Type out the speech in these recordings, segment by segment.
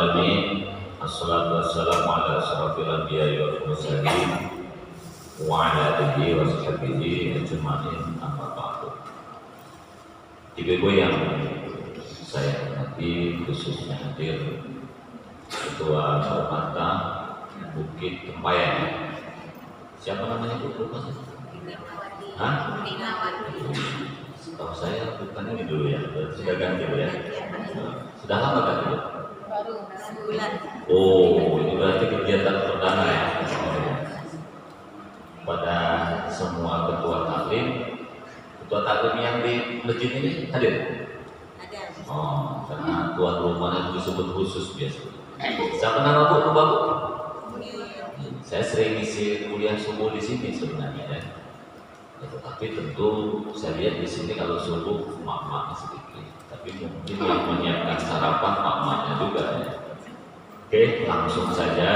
alamin. Assalatu wassalamu ala asyrafil anbiya'i wal mursalin wa ala alihi wa sahbihi ajma'in, amma ba'du. Ibu-ibu yang saya hormati, khususnya hadir Ketua Permata Bukit Tempayan. Siapa namanya Bu? Hah? Setahu saya bukan ini dulu ya, sudah ganti ya. Sudah lama kan itu? Baru sebulan. Oh, ini berarti kegiatan perdana ya. Pada semua ketua taklim yang di masjid ini hadir? Ada. Oh, karena tuan rumahnya disebut khusus biasa. Siapa nama Bu? Bapak? Saya sering isi kuliah subuh di sini sebenarnya ya. Tetapi tentu saya lihat di sini kalau subuh mak-maknya sedikit, tapi mungkin yang menyiapkan sarapan mak-maknya juga ya. Oke, langsung saja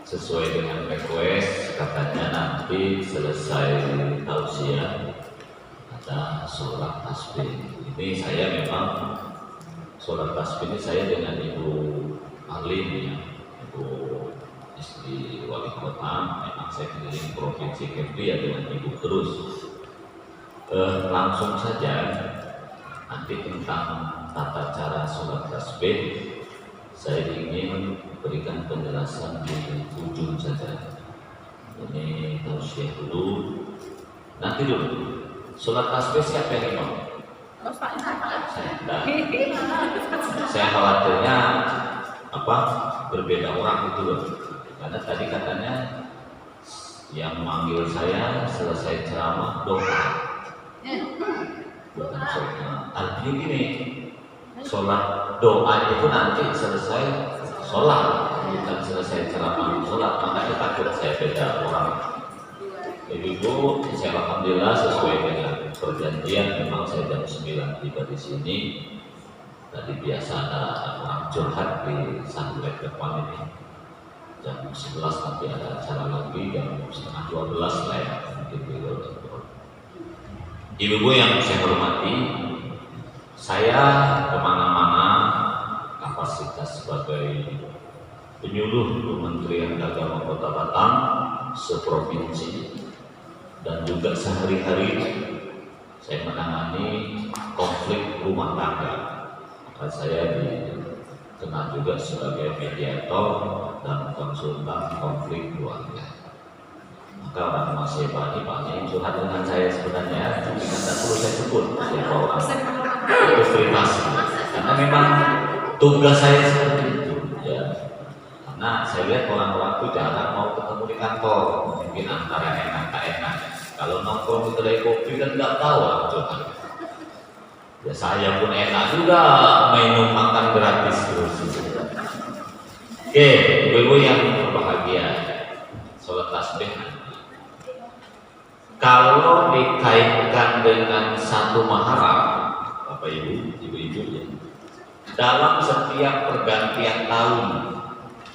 sesuai dengan request, katanya nanti selesai tausiah ada sholat tasbih. Ini saya memang sholat tasbih ini saya dengan Ibu Arlin ya, Ibu istri wali kota, memang saya keliling provinsi Kepri ya dengan Ibu terus. Langsung saja nanti tentang tata cara sholat tasbih saya ingin berikan penjelasan di ujung saja. Ini tausiah dulu, nanti dulu sholat tasbih siapa yang imam? Saya khawatirnya berbeda orang itu loh. Karena tadi katanya yang manggil saya selesai ceramah doa. Bukan sholat. Artinya gini, sholat doa itu nanti selesai sholat, bukan selesai ceramah sholat. Makanya takut saya beda orang. Ibu, saya alhamdulillah sesuai dengan perjanjian memang saya jam 9 tiba di sini. Tadi biasa ada orang curhat di santet depan ini. Jam 11 nanti ada acara lagi, jam setengah 12 lah ya, mungkin beliau. Ibu-ibu yang saya hormati, saya kemana-mana kapasitas sebagai penyuluh Kementerian Agama Kota Batam seprovinsi dan juga sehari-hari saya menangani konflik rumah tangga. Maka saya dikenal juga sebagai mediator dan konsultan konflik keluarga. Maka orang masih banyak yang curhat dengan saya sebenarnya, tapi tidak perlu saya sebut siapa orang itu privasi, karena memang tugas saya seperti itu ya. Karena saya lihat orang-orang itu jarang mau ketemu di kantor, mungkin antara enak tak enak. Kalau nongkrong di kedai kopi kan nggak tahu curhat. Ya saya pun enak juga minum makan gratis terus. Oke, ibu-ibu yang berbahagia, sholat tasbih nanti. Kalau dikaitkan dengan satu mahram, Bapak Ibu, ibu-ibu ya, dalam setiap pergantian tahun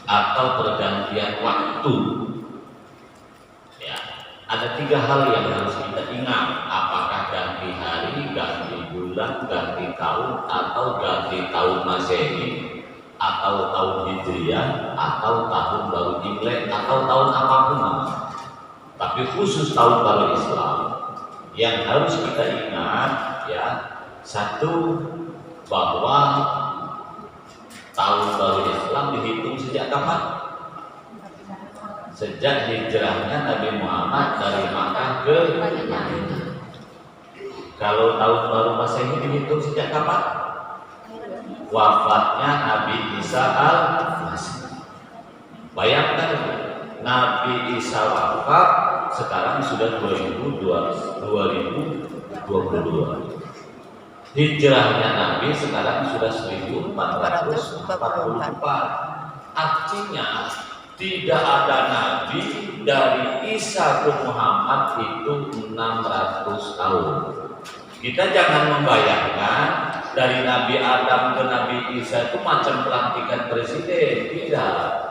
atau pergantian waktu, ya, ada 3 hal yang harus kita ingat. Apakah ganti hari, ganti bulan, ganti tahun, atau ganti tahun Masehi, atau tahun Hijriah, atau tahun baru Imlek, atau tahun apapun namanya. Tapi khusus tahun baru Islam yang harus kita ingat ya, satu, bahwa tahun baru Islam dihitung sejak kapan? Sejak hijrahnya Nabi Muhammad dari Makkah ke Madinah. Kalau tahun baru Masehi dihitung sejak kapan? Wafatnya Nabi Isa al-Masih. Bayangkan Nabi Isa wafat sekarang sudah 2022. Hijrahnya Nabi sekarang sudah 1444. Artinya tidak ada Nabi dari Isa ke Muhammad itu 600 tahun. Kita jangan membayangkan dari Nabi Adam ke Nabi Isa itu macam pelantikan presiden. Tidak.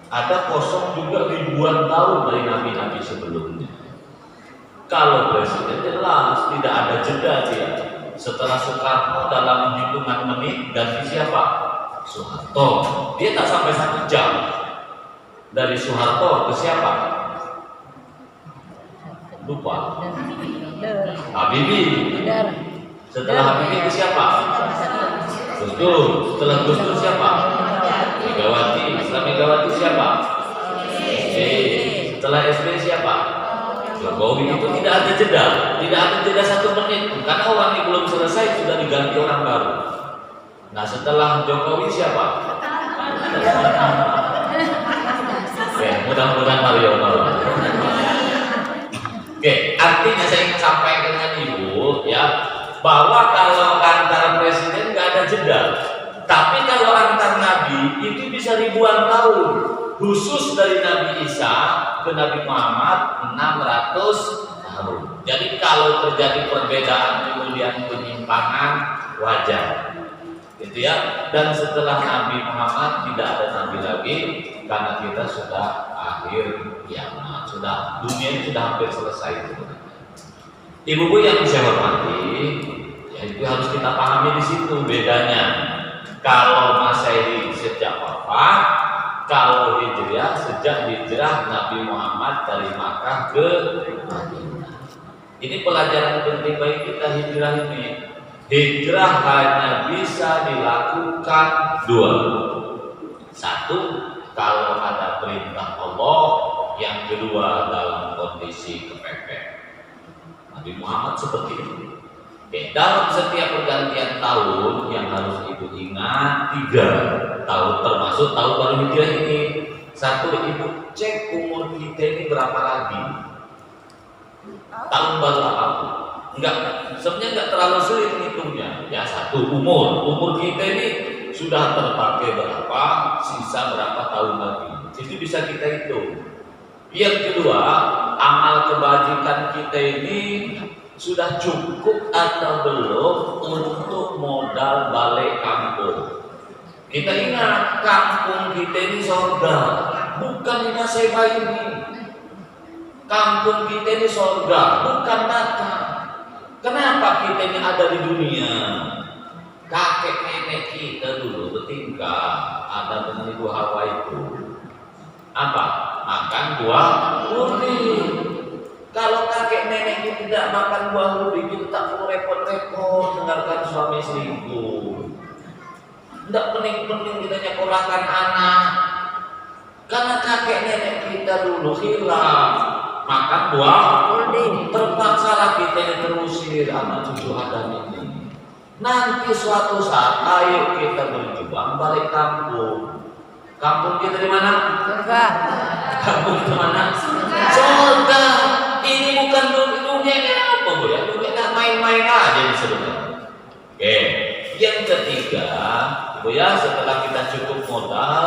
Ada kosong juga ribuan tahun dari nabi-nabi sebelumnya. Kalau presiden jelas tidak ada jeda dia. Setelah Soekarno dalam hitungan menit ganti siapa? Soeharto. Dia tak sampai 1 jam. Dari Soeharto ke siapa? Lupa. Habibie. Setelah Habibie ke siapa? Gus Dur. Setelah Gus Dur siapa? Megawati. Setelah Megawati siapa? SBY. Setelah SBY siapa? Jokowi. Itu tidak ada jeda, tidak ada jeda 1 menit, karena orang ini belum selesai sudah diganti orang baru. Nah, setelah Jokowi siapa? Mudah-mudahan Mario. Oke, artinya saya ingin sampaikan dengan Ibu ya, bahwa kalau antar presiden nggak ada jeda, tapi kalau antar nabi itu bisa ribuan tahun. Khusus dari Nabi Isa ke Nabi Muhammad 600 tahun. Jadi kalau terjadi perbedaan kemudian penyimpangan wajar, gitu ya. Dan setelah Nabi Muhammad tidak ada nabi lagi, karena kita sudah akhir kiamat, sudah dunia ini sudah hampir selesai. Ibu-ibu yang saya hormati, ya itu harus kita pahami di situ bedanya. Kalau Masehi sejak wafat, kalau Hijriah sejak hijrah Nabi Muhammad dari Makkah ke Madinah. Ini pelajaran penting bagi kita hijrah ini. Hijrah hanya bisa dilakukan 2. 1, kalau ada perintah Allah. Yang kedua, dalam kondisi kepepet. Nabi Muhammad seperti itu. Dalam setiap pergantian tahun yang harus Ibu ingat 3 tahun, termasuk tahun baru hijrah ini. 1, Ibu cek umur kita ini berapa lagi. Tahun baru apapun. Sebenarnya enggak terlalu sulit hitungnya. Ya, 1, umur kita ini sudah terpakai berapa, sisa berapa tahun lagi. Itu bisa kita hitung. Yang kedua, amal kebajikan kita ini sudah cukup atau belum untuk modal balik kampung. Kita ingat, kampung kita ini surga, bukan di Naseba ini. Kampung kita ini surga, bukan neraka. Kenapa kita ini ada di dunia? Kakek nenek kita dulu bertingkah ada dengan Ibu Hawa itu. Apa? Makan buah kurdi. Kalau kakek nenek itu tidak makan buah kurdi, kita tak perlu repot-repot dengarkan suami selingkuh. Tidak pening-pening kita nyekolahkan anak, karena kakek nenek kita dulu hilang makan buah kurdi. Terpaksalah kita ini terusir anak cucu Adam ini. Nanti suatu saat ayo kita berjuang balik kampung. Kampung kita di mana? Surga. Kampung di mana? Surga. Ini bukan dunia ini apa Bu ya? Dunia nggak main-main aja di surga. Oke. Yang ketiga, Bu ya, setelah kita cukup modal,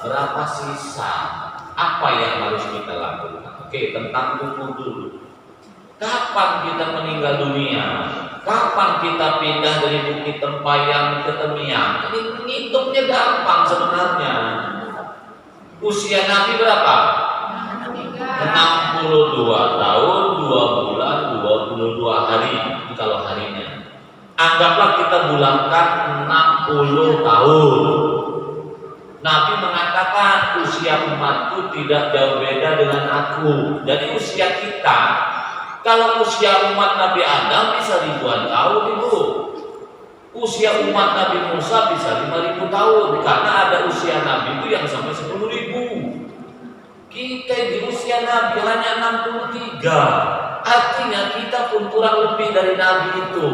berapa sisa? Apa yang harus kita lakukan? Oke, tentang umur dulu. Kapan kita meninggal dunia? Kapan kita pindah dari Bukit Tempayang ke Temiang? Ini ngitungnya gampang sebenarnya. Usia Nabi berapa? 62 tahun, 2 bulan, 22 hari. Itu kalau harinya. Anggaplah kita bulankan 60 tahun. Nabi mengatakan usia umatku tidak jauh beda dengan aku. Jadi usia kita, kalau usia umat Nabi Adam bisa ribuan tahun Ibu. Usia umat Nabi Musa bisa 5.000 tahun. Karena ada usia Nabi itu yang sampai 10.000. Kita di usia Nabi hanya 63. Artinya kita pun kurang lebih dari Nabi itu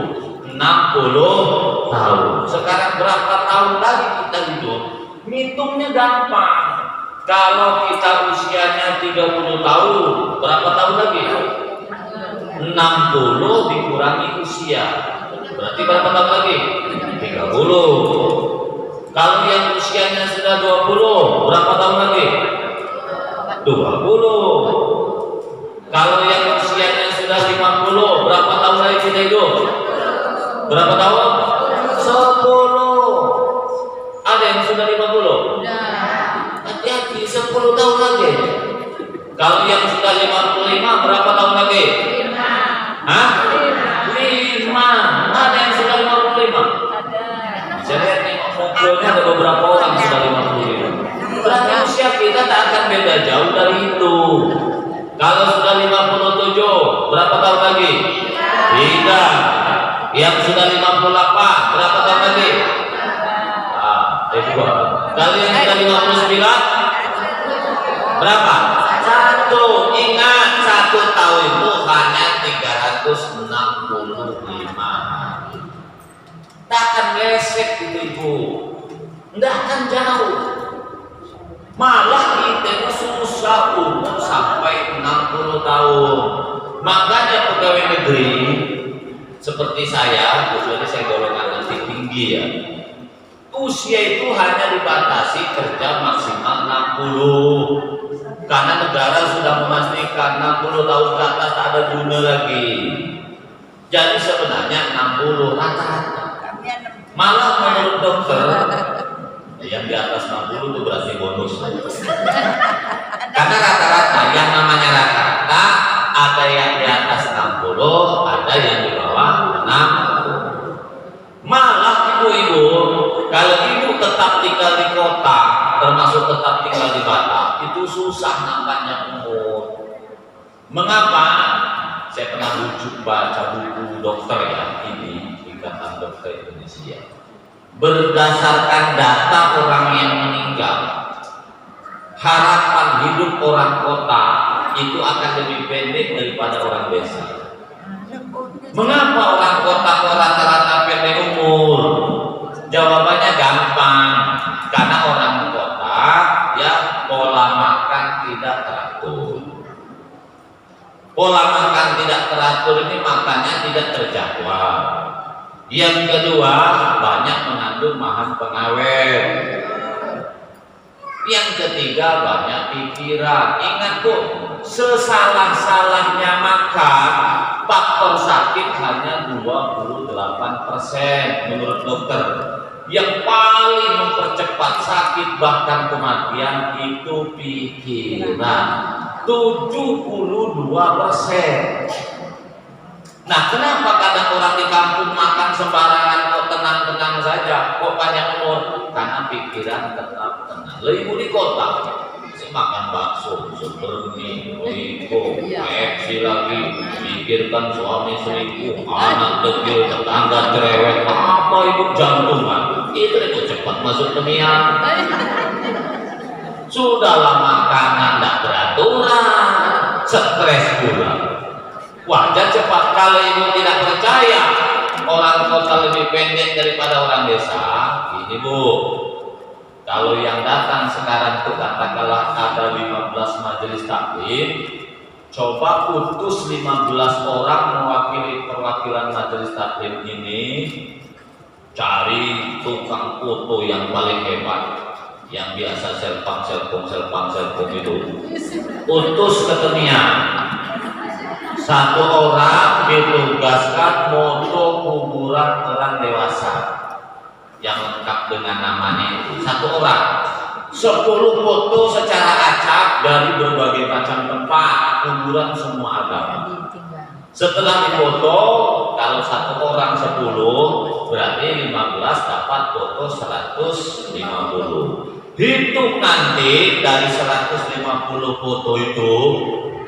60 tahun. Sekarang berapa tahun lagi kita hidup? Ngitungnya gampang. Kalau kita usianya 30 tahun, berapa tahun lagi? 60 dikurangi usia, berarti berapa tahun lagi? 30. Kalau yang usianya sudah 20, berapa tahun lagi? 20. Kalau yang usianya sudah 50, berapa tahun lagi kita hidup? Berapa tahun? 10. Ada yang sudah 50? Hati-hati, 10 tahun lagi. Kalau yang sudah 55, berapa tahun lagi? 5. Ada yang sudah 55? Ada. Saya lihat nih Sebetulnya ada beberapa orang sudah 55. Berarti usia kita tak akan beda jauh dari itu. Kalau sudah 57, berapa tahun lagi? 3. Yang sudah 58, berapa tahun lagi? Dua. Kalau yang sudah 59, berapa? 1. Ingat, 1 tahun itu hanya 365 hari. Tak akan lesek gitu ibu, tidak akan jauh. Malah kita itu susah umur sampai 60 tahun. Makanya pegawai negeri seperti saya, kecuali saya golongan nanti tinggi ya, usia itu hanya dibatasi kerja maksimal 60. Karena negara sudah memastikan 60 tahun ke atas tak ada guna lagi. Jadi sebenarnya 60 rata-rata. Malah menurut dokter yang di atas 60 itu berarti bonus. Karena rata-rata, yang namanya rata-rata ada yang di atas 60, ada yang di bawah 60. Malah ibu-ibu, kalau ibu tetap tinggal di kota, termasuk tetap tinggal di Batam, itu susah nampaknya umur. Mengapa? Saya pernah baca buku dokter ya, ini Ikatan Dokter Indonesia. Berdasarkan data orang yang meninggal, harapan hidup orang kota itu akan lebih pendek daripada orang desa. Mengapa orang kota rata-rata pendek umur? Jawabannya gampang, karena orang kota ya pola makan tidak teratur. Pola makan tidak teratur ini makannya tidak terjadwal. Yang kedua, banyak mengandung bahan pengawet. Yang ketiga, banyak pikiran. Ingat Bu, sesalah-salahnya makan, faktor sakit hanya 28% menurut dokter. Yang paling mempercepat sakit bahkan kematian itu pikiran, 72%. Nah, kenapa kadang orang di kampung makan sembarangan kok tenang-tenang saja, kok banyak umur? Karena pikiran tetap tenang. Ibu di kota, saya makan bakso, seperti Riko, KFC lagi, pikirkan suami selingkuh, anak kecil, tetangga cerewet, apa ibu jantungan? Itu cepat masuk penian. Sudahlah makanan tidak beraturan, stres pula. Wajar cepat. Kalau ibu tidak percaya orang kota lebih pendek daripada orang desa, ini Bu, kalau yang datang sekarang itu katakanlah ada 15 majelis taklim, coba utus 15 orang mewakili perwakilan majelis taklim ini, cari tukang foto yang paling hebat, yang biasa selfang itu, utus ke Temiang. 1 orang ditugaskan foto kuburan orang dewasa yang lengkap dengan namanya itu. 1 orang, 10 foto secara acak dari berbagai macam tempat kuburan semua agama. Setelah difoto, kalau 1 orang 10, berarti 15 dapat foto 150. Hitung nanti dari 150 foto itu,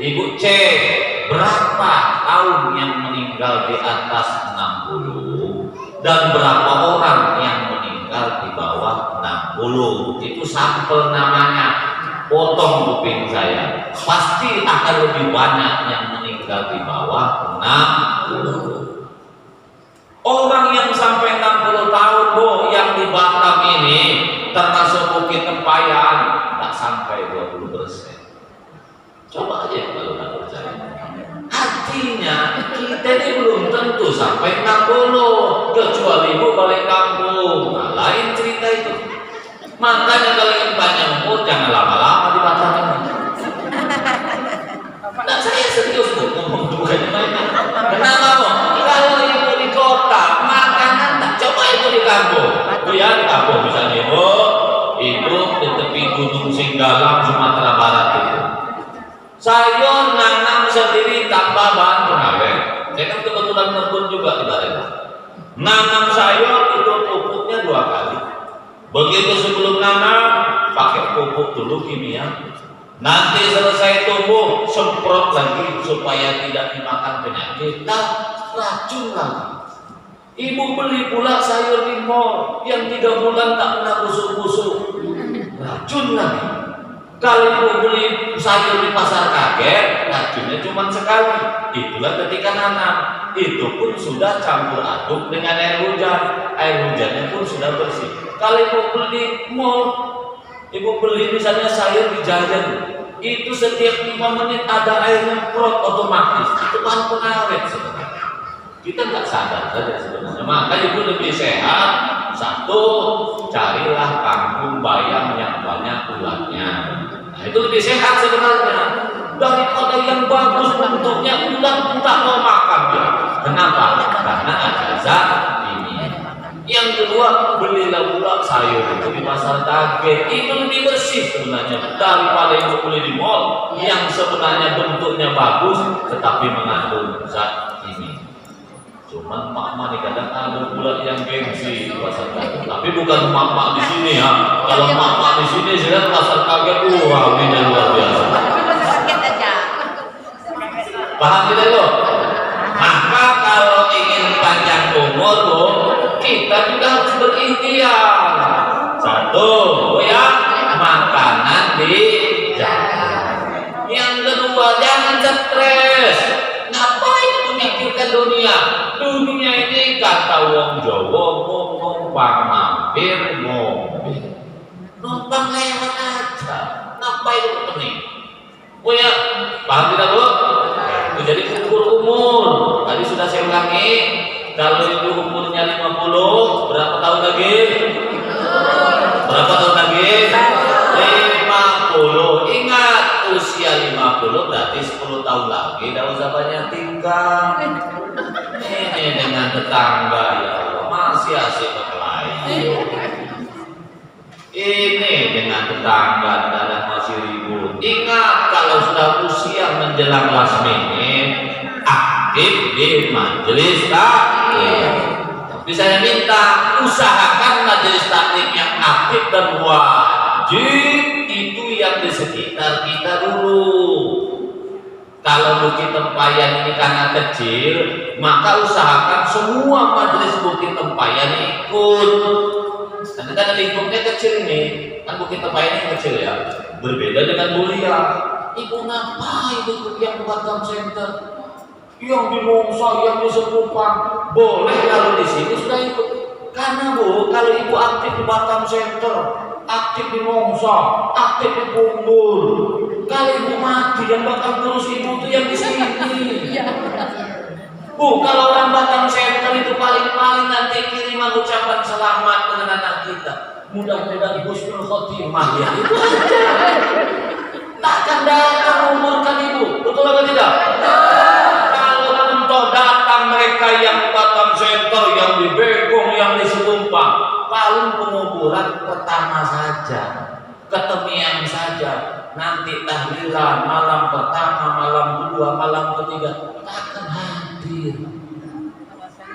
ibu cek berapa tahun yang meninggal di atas 60 dan berapa orang yang meninggal di bawah 60. Itu sampel namanya. Potong kuping saya, pasti akan lebih banyak yang meninggal di bawah 60. Orang yang sampai 60 tahun Bu, yang di Batam ini termasuk Bukit Tempayan, tak sampai 20%. Coba aja kalau nggak percaya. Artinya kita ini belum tentu sampai 60, kecuali ibu balik kampung. Nah, lain cerita itu. Makanya kalau ingin panjang umur jangan lama-lama di Batam ini. Nah, saya serius Bu ngomong bukan main. Kenapa Bu? Kalau ibu di kota makanan tak, coba ibu di kampung. Bu ya di kampung misalnya ibu di tepi Gunung Singgalang Sumatera Barat itu. Sayur nanam sendiri tanpa bahan pengawet. Saya kan kebetulan kebun juga di Barat. Nanam sayur itu pupuknya 2 kali. Begitu sebelum nanam pakai pupuk dulu kimia. Nanti selesai tumbuh semprot lagi supaya tidak dimakan penyakit. Nah, racun lagi. Ibu beli pula sayur di mall yang 3 bulan tak pernah busuk-busuk. Racun lagi. Kalau ibu beli sayur di pasar kaget, racunnya cuma sekali. Itulah ketika nanam. Itu pun sudah campur aduk dengan air hujan. Air hujannya pun sudah bersih. Kalau ibu beli di mall, ibu beli misalnya sayur di jajan, itu setiap 5 menit ada air nyemprot otomatis. Itu bahan pengawet sebenarnya. Kita nggak sadar saja sebenarnya. Maka ibu lebih sehat. Satu, carilah kangkung bayam yang banyak ulatnya. Nah, itu lebih sehat sebenarnya daripada yang bagus bentuknya ulat pun tak mau makan ya. Kenapa? Karena ada zat ini. Yang kedua, belilah pula sayur itu di pasar kaget. Itu lebih bersih sebenarnya daripada yang beli di mall yang sebenarnya bentuknya bagus tetapi mengandung zat ini. Cuman mak-mak nih kadang ada pula yang gengsi di pasar kaget. Tapi bukan mak-mak di sini ya. Kalau mak-mak di sini saya pasar kaget ramainya luar biasa. Paham tidak loh? Maka kalau ingin panjang umur loh, kita juga harus berikhtiar. Satu, ya, makanan dijaga. Yang kedua, jangan stres. Ngapain memikirkan dunia? Dunia ini kata wong Jawa ngomong mampir mobil. Numpang lewat aja. Ngapain itu penting? Oh ya, paham tidak Bu? Itu jadi ukur umur. Tadi sudah saya ulangi. Kalau itu umurnya 50, berapa tahun lagi? Berapa tahun lagi? 50. Ingat, usia 50 berarti 10 tahun lagi. Tidak usah banyak tinggal. Ini dengan tetangga ya Allah, masih asik berkelahi. Ini dengan tetangga kadang masih ribut. Ingat, kalau sudah usia menjelang last minute, aktif di majelis taklim. Tapi saya minta usahakan majelis taklim yang aktif dan wajib itu yang di sekitar kita dulu. Kalau Bukit Tempayan ini karena kecil, maka usahakan semua majelis Bukit Tempayan ikut. Nanti kan lingkupnya kecil nih, kan Bukit Tempayan ini kecil ya. Berbeda dengan Mulia. Ibu ngapain ikut yang Batam Center? Yang di Mongsa, yang di Sekupang, boleh kalau di sini sudah ikut. Karena Bu, kalau ibu aktif di Batam Center, aktif di Mongsa, aktif di Punggul, kalau ibu mati yang bakal ngurus ibu itu yang di sini. Bu, kalau orang Batam Center itu paling-paling nanti kiriman ucapan selamat dengan anak kita. Mudah-mudahan husnul khotimah ya. Itu aja. Takkan datang umurkan ibu, betul atau tidak? Kalau untuk datang mereka yang Batam Center, yang di Begong, yang di Setumpang, paling penguburan pertama saja, ketemian saja. Nanti tahlilan malam pertama, malam kedua, malam ketiga takkan hadir.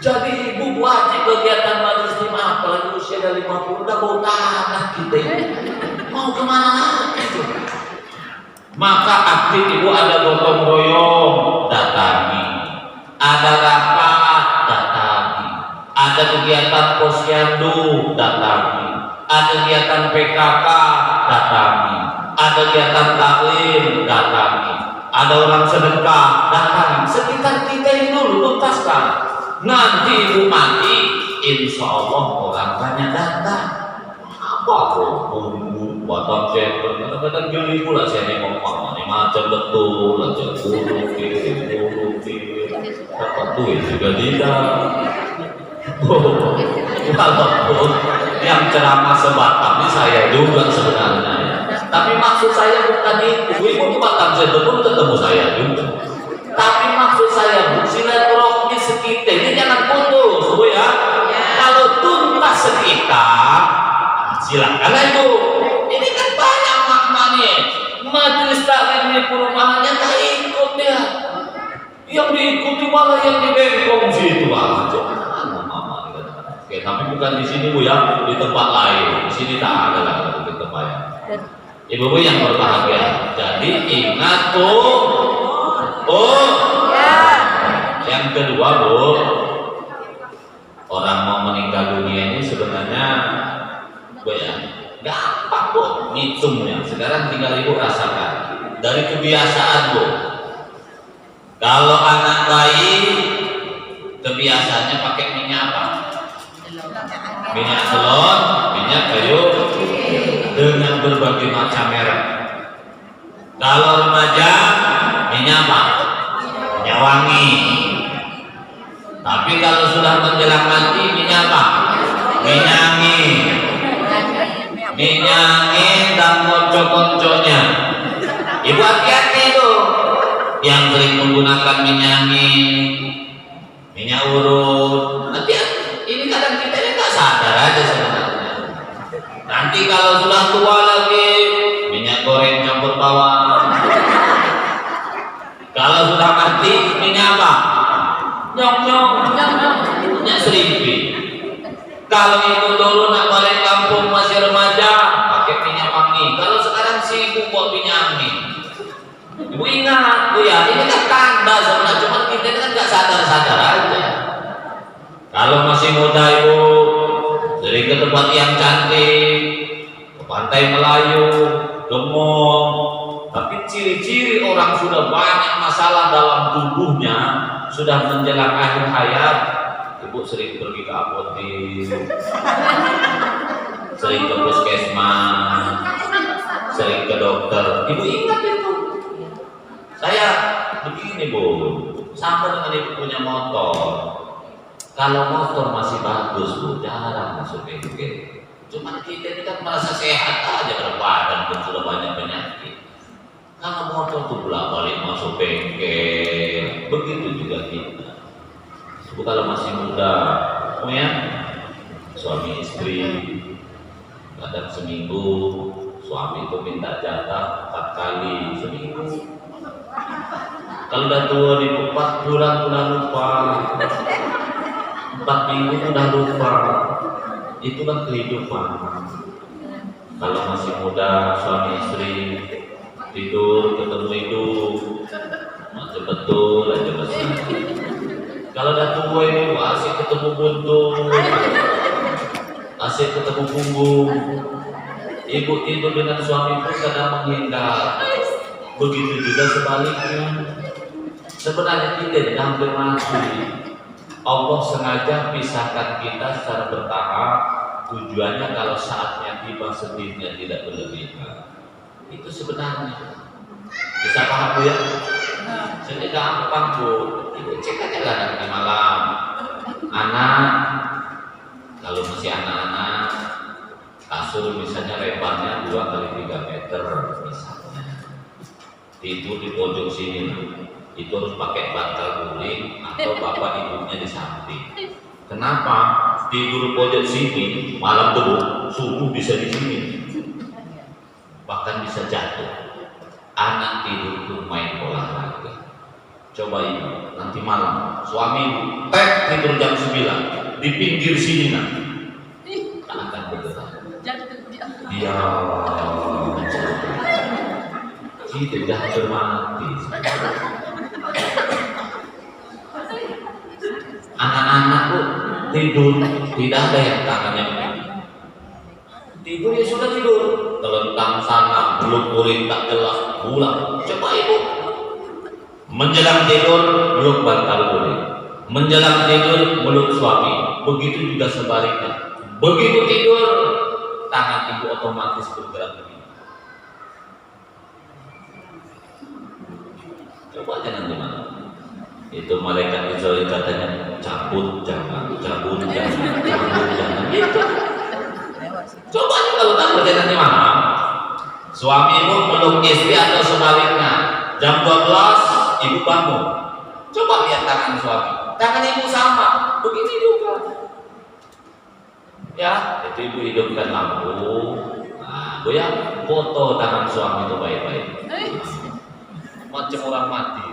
Jadi ibu wajib kegiatan majelis lima, apalagi usia dari 50 udah bau tanah kita ini. Mau kemana lagi itu? Maka aktif ibu ada gotong royong, datangi. Ada rapat, datangi. Ada kegiatan posyandu, datangi. Ada kegiatan PKK, datangi. Ada kegiatan taklim, datangi. Ada orang sedekah, datangi. Sekitar kita ini dulu tuntaskan. Nanti ibu mati, insya Allah orang banyak datang. Apa kok Batam Center? Kadang-kadang gini pula saya nengok mama nih macam betul aja buruk dapat duit juga tidak. Walaupun yang ceramah sebatam ini saya juga sebenarnya. Tapi maksud saya bukan itu. Ibu Batam Center pun ketemu saya juga. Tapi maksud saya silaturahmi sekitar ini jangan putus, Bu ya. Kalau tuntas sekitar, silakan ibu. Ini kan banyak makna nih. Majelis taklim di perumahannya tak ikut ya. Yang diikuti malah yang di Bengkong situ aja. Oke, tapi bukan di sini Bu ya, di tempat lain. Di sini tak ada lah di tempat ya. Ibu-ibu yang berbahagia. Jadi ingat Bu. Oh. Yang kedua Bu, orang mau meninggal dunia ini sebenarnya Bu ya, gampang Bu ngitungnya. Sekarang tinggal Ibu rasakan dari kebiasaan Bu. Kalau anak bayi kebiasaannya pakai minyak apa? Minyak telur, minyak kayu dengan berbagai macam merek. Kalau remaja minyak apa? Minyak wangi. Tapi kalau sudah menjelang mati minyak apa? Minyak angin. Minyak angin dan konco-konconya. Ibu hati-hati tuh yang sering menggunakan minyak angin, minyak urut. Nanti ini kadang kita ini nggak sadar aja sebenarnya. Nanti kalau sudah tua lagi minyak goreng campur bawang. Kalau sudah mati minyak apa? Nyok-nyok, minyak serimpi. Kalau ibu dulu nak balik kampung masih remaja pakai minyak wangi. Kalau sekarang sibuk buat minyak angin. Ibu ingat Bu ya, ini kan tanda sebenarnya, cuma kita ini kan nggak sadar-sadar aja. Kalau masih muda Ibu sering ke tempat yang cantik, ke pantai Melayu, ke mall. Tapi ciri-ciri orang sudah banyak masalah dalam tubuhnya, sudah menjelang akhir hayat. Ibu sering pergi ke apotek, sering ke puskesmas, sering ke dokter. Ibu ingat itu. Saya begini Bu, sama dengan Ibu punya motor. Kalau motor masih bagus Bu, jarang masuk bengkel. Cuman kita ini kan merasa sehat aja, berbadan pun sudah banyak penyakit. Kalau motor tuh bolak-balik masuk bengkel, begitu juga kita. Bu kalau masih muda, ya, suami istri, kadang seminggu suami itu minta jatah 4 kali seminggu. Kalau udah tua di 4 bulan udah lupa, 4 minggu udah lupa. Itulah kehidupan. Kalau masih muda suami istri tidur ketemu hidup, macam betul aja masih. Kalau udah tua ini asik ketemu buntung, asik ketemu punggung. Ibu tidur dengan suami pun kadang menghindar. Begitu juga sebaliknya. Sebenarnya kita tidak hampir mati. Allah sengaja pisahkan kita secara bertahap. Tujuannya kalau saatnya tiba sendirinya tidak berlebihan. Itu sebenarnya. Bisa paham Bu ya? Jadi gampang Bu. Ibu cek aja lah nanti malam. Anak, kalau masih anak-anak, kasur misalnya lebarnya 2 kali 3 meter misalnya. Tidur di pojok sini, itu harus pakai bantal guling atau bapak ibunya di samping. Kenapa? Tidur pojok sini malam dulu, subuh bisa di sini, bahkan bisa jatuh. Anak tidur tuh main olahraga. Coba ibu nanti malam suami ibu tidur jam 9 di pinggir sini nanti tak akan bergerak. Dia kita dah bermati. Anak-anak tuh tidur tidak ada yang tangannya begini. Tidur ya sudah tidur. Telentang sana, belum kulit tak jelas, pulang. Coba ibu menjelang tidur meluk bantal kulit, menjelang tidur meluk suami. Begitu juga sebaliknya. Begitu tidur tangan ibu otomatis bergerak begini. Coba jangan gimana. Itu malaikat Israel katanya cabut jangan, cabut jangan, cabut jangan. Gitu. Coba aja kalau tak percaya nanti malam. Suami ibu meluk istri atau sebaliknya. Jam 12 ibu bangun. Coba lihat tangan suami. Tangan ibu sama. Begitu juga. Ya, itu ibu hidupkan lampu. Nah, Bu ya, foto tangan suami itu baik-baik. Macam orang mati.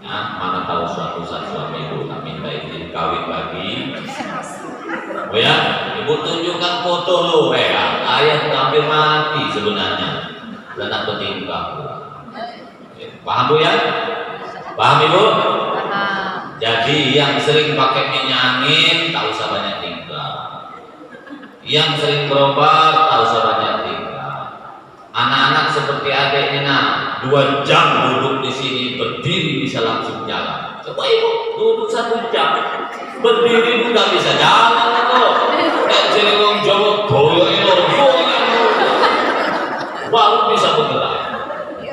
Ya, mana tahu suatu saat suami ibu tak minta izin kawin lagi. Oh ya, ibu tunjukkan foto lo, ayah udah hampir mati sebenarnya. Dan nak bertingkah. Paham bu ya? Paham ibu? Jadi yang sering pakai minyak angin tak usah banyak tingkah. Yang sering berobat tak usah banyak tingkah. Anak-anak seperti adiknya nak 2 jam duduk di sini, berdiri bisa langsung jalan. Coba ibu duduk 1 jam, berdiri pun tak bisa jalan kok. Kayak jadi orang Jawa goyang baru bisa bergerak.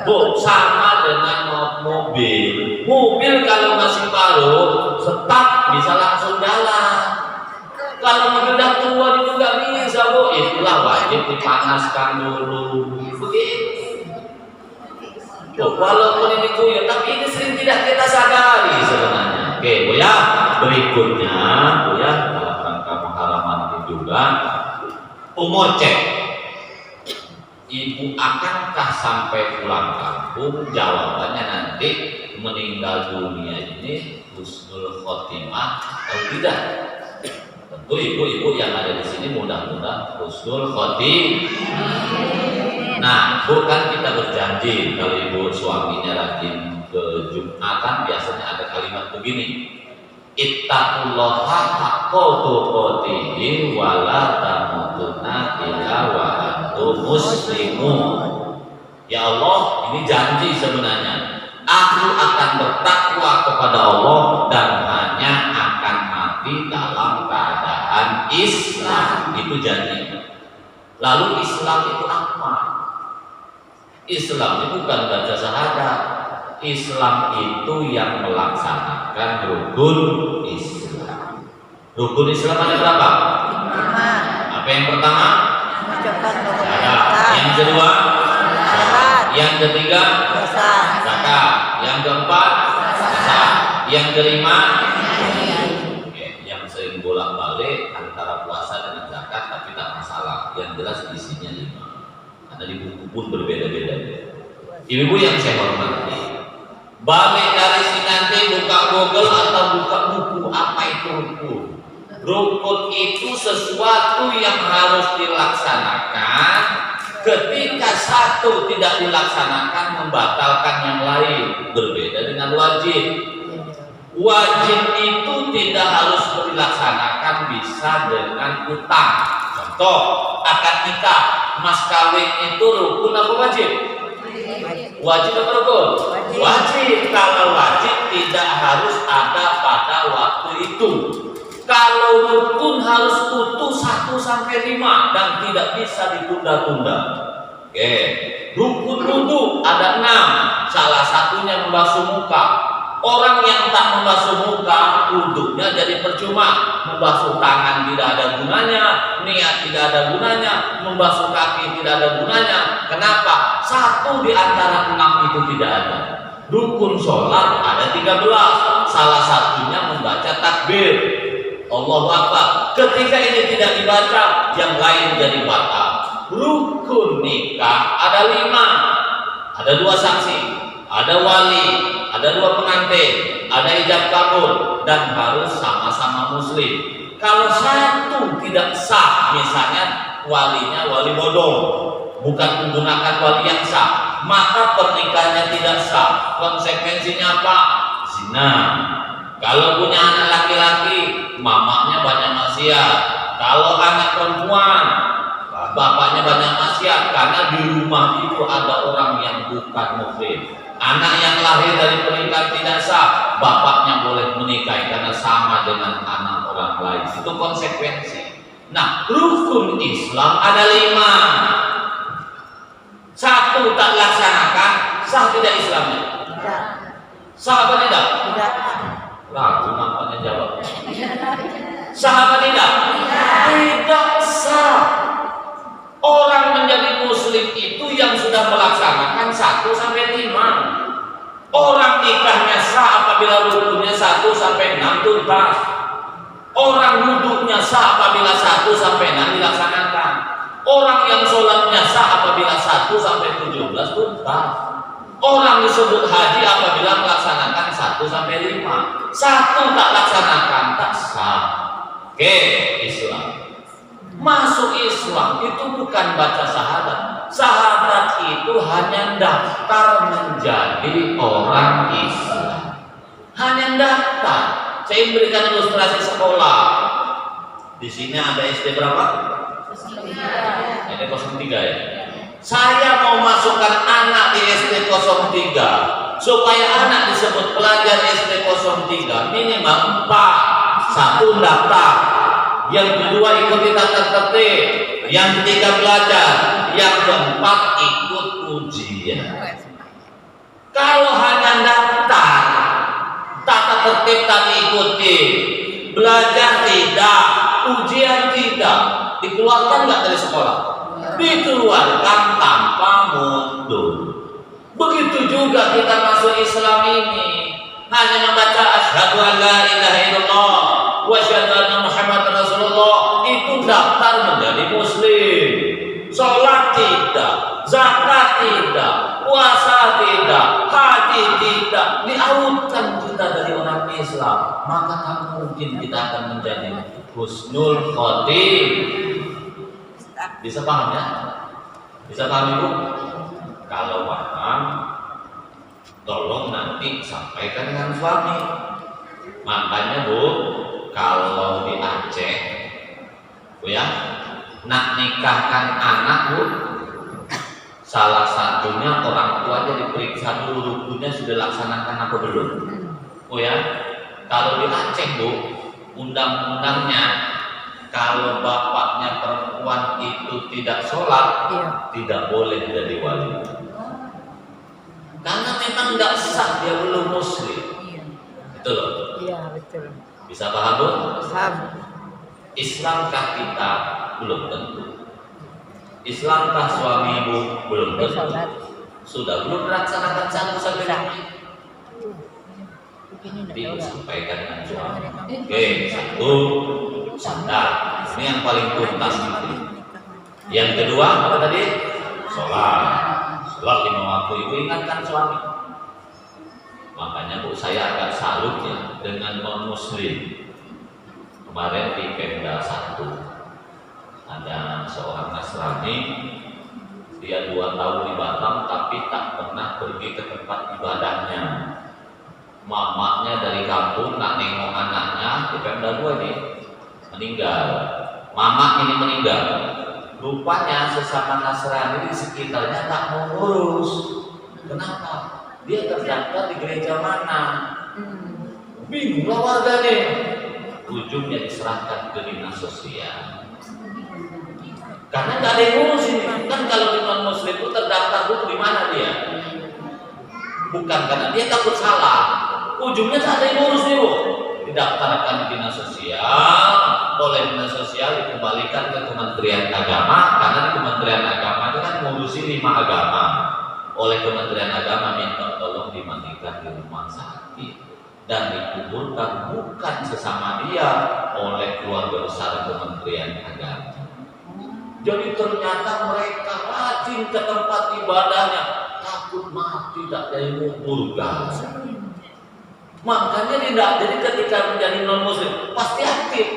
Bu, sama dengan mobil. Mobil kalau masih baru, start bisa langsung jalan. Kalau mobil udah tua itu nggak bisa bu. Itulah wajib dipanaskan dulu. Begitu. Bu, walaupun ini goyang, tapi ini sering tidak kita sadari sebenarnya. Oke, bu ya. Berikutnya, bu ya, dalam rangka pengharaman ini juga, umur cek. Ibu akankah sampai pulang kampung? Jawabannya nanti meninggal dunia ini husnul khotimah atau tidak? Tentu ibu-ibu yang ada di sini mudah-mudahan husnul khotimah. Nah, bukan kita berjanji kalau ibu suaminya rajin ke Jumatan biasanya ada kalimat begini. Ittaqullaha haqqa tuqatih wa la tamutunna illa wa antum muslimun. Ya Allah, ini janji sebenarnya. Aku akan bertakwa kepada Allah dan hanya akan mati dalam keadaan Islam. Itu janji. Lalu Islam itu apa? Islam itu bukan baca syahadat. Islam itu yang melaksanakan rukun Islam. Rukun Islam ada berapa? 5. Apa yang pertama? Syahadat. Yang kedua? Yang ketiga? Zakat. Yang keempat? Puasa. Yang kelima? Yang sering bolak-balik antara puasa dan zakat tapi tak masalah. Yang jelas isinya 5. Karena di buku pun berbeda-beda. Ibu yang saya hormati, balik dari sini nanti buka Google atau buka buku apa itu rukun. Rukun itu sesuatu yang harus dilaksanakan. Ketika satu tidak dilaksanakan membatalkan yang lain. Berbeda dengan wajib. Wajib itu tidak harus dilaksanakan bisa dengan utang. Contoh akad nikah, mas kawin itu rukun apa wajib? Wajib atau rukun? Wajib. Kalau wajib tidak harus ada pada waktu itu. Kalau rukun harus utuh 1 sampai 5 dan tidak bisa ditunda-tunda. Oke. Rukun wudu ada 6. Salah satunya membasuh muka. Orang yang tak membasuh muka, wudunya jadi percuma. Membasuh tangan tidak ada gunanya, niat tidak ada gunanya, membasuh kaki tidak ada gunanya. Kenapa? 1 di antara 6 itu tidak ada. Rukun sholat ada 13. Salah satunya membaca takbir. Allahu Akbar. Ketika ini tidak dibaca, yang lain jadi batal. Rukun nikah ada 5. Ada 2 saksi, ada wali, ada 2 pengantin, ada ijab kabul, dan harus sama-sama muslim. Kalau 1 tidak sah, misalnya walinya wali bodong, bukan menggunakan wali yang sah, maka pernikahannya tidak sah. Konsekuensinya apa? Zina. Kalau punya anak laki-laki, mamanya banyak maksiat. Kalau anak perempuan, bapaknya banyak maksiat karena di rumah itu ada orang yang bukan muslim. Anak yang lahir dari pernikahan tidak sah, bapaknya boleh menikahi karena sama dengan anak orang lain. Itu konsekuensi. Nah, rukun Islam ada 5. 1 tak laksanakan, sah tidak Islamnya? Sah apa tidak? Ragu nampaknya jawab. Sah apa tidak? Tidak sah. Orang menjadi muslim itu yang sudah melaksanakan 1 sampai 5. Orang nikahnya sah apabila rukunnya 1 sampai 6 tuntas. Orang wudhunya sah apabila 1 sampai 6 dilaksanakan. Orang yang sholatnya sah apabila 1 sampai 17 tuntas. Orang disebut haji apabila melaksanakan 1 sampai 5. 1 tak laksanakan tak sah. Oke, Islam. Masuk Islam itu bukan baca syahadat. Syahadat itu hanya daftar menjadi orang Islam. Hanya daftar. Saya berikan ilustrasi sekolah. Di sini ada SD berapa? SD 03 ya. Saya mau masukkan anak di SD 03 supaya anak disebut pelajar SD 03 minimal 4. Satu daftar, yang kedua ikuti tata tertib, yang ketiga belajar, yang keempat ikut ujian. Kalau hanya daftar, tata tertib tak diikuti, belajar tidak, ujian tidak, dikeluarkan nggak dari sekolah? Dikeluarkan tanpa mundur. Begitu juga kita masuk Islam ini, hanya membaca asyhadu an la ilaha illallah wa asyhadu anna Muhammadar Rasulullah, itu daftar menjadi muslim. Sholat tidak, zakat tidak, puasa tidak, haji tidak, diautkan kita dari orang Islam, maka tak mungkin kita akan menjadi husnul khotim. Bisa paham ya? Bisa paham Ibu? Kalau paham, tolong nanti sampaikan dengan suami. Makanya Bu, kalau di Aceh, Bu ya, nak nikahkan anak Bu, salah satunya orang tuanya diperiksa dulu rukunnya sudah laksanakan apa belum. Bu ya, kalau di Aceh Bu, undang-undangnya kalau bapaknya perempuan itu tidak sholat, tidak boleh jadi wali. Karena memang tidak sah, dia belum muslim. Betul loh? Iya, betul. Bisa paham Bu? Paham. Islamkah kita? Belum tentu. Islamkah suami Ibu? Belum tentu. Sudah belum melaksanakan satu sampai disampaikan dengan suami. Oke, satu, sadar. Ini yang paling tuntas gitu. Yang kedua apa tadi? Sholat. Sholat 5 waktu. Ibu ingatkan suami. Makanya Bu, saya agak salut ya dengan non muslim. Kemarin di Pemda 1 ada seorang Nasrani, dia 2 tahun di Batam tapi tak pernah pergi ke tempat ibadahnya. Mamanya dari kampung nak nengok anaknya di Pemda 2 nih meninggal. Mama ini meninggal. Rupanya sesama Nasrani di sekitarnya tak mau ngurus. Kenapa? Dia terdaftar di gereja mana? Bingunglah warganya. Ujungnya diserahkan ke dinas sosial. Karena nggak ada yang ngurus ini. Kan kalau di non muslim itu terdaftar dulu di mana dia? Bukan karena dia takut salah. Ujungnya tak ada yang ngurus nih Bu. Didaftarkan di dinas sosial, oleh dinas sosial dikembalikan ke Kementerian Agama, karena di Kementerian Agama itu kan ngurusi 5 agama. Oleh Kementerian Agama minta tolong dimandikan di rumah sakit dan dikuburkan bukan sesama dia, oleh keluarga besar Kementerian Agama. Jadi ternyata mereka rajin ke tempat ibadahnya, takut mati tak ada yang menguburkan. Makanya tidak, jadi ketika menjadi non muslim pasti aktif,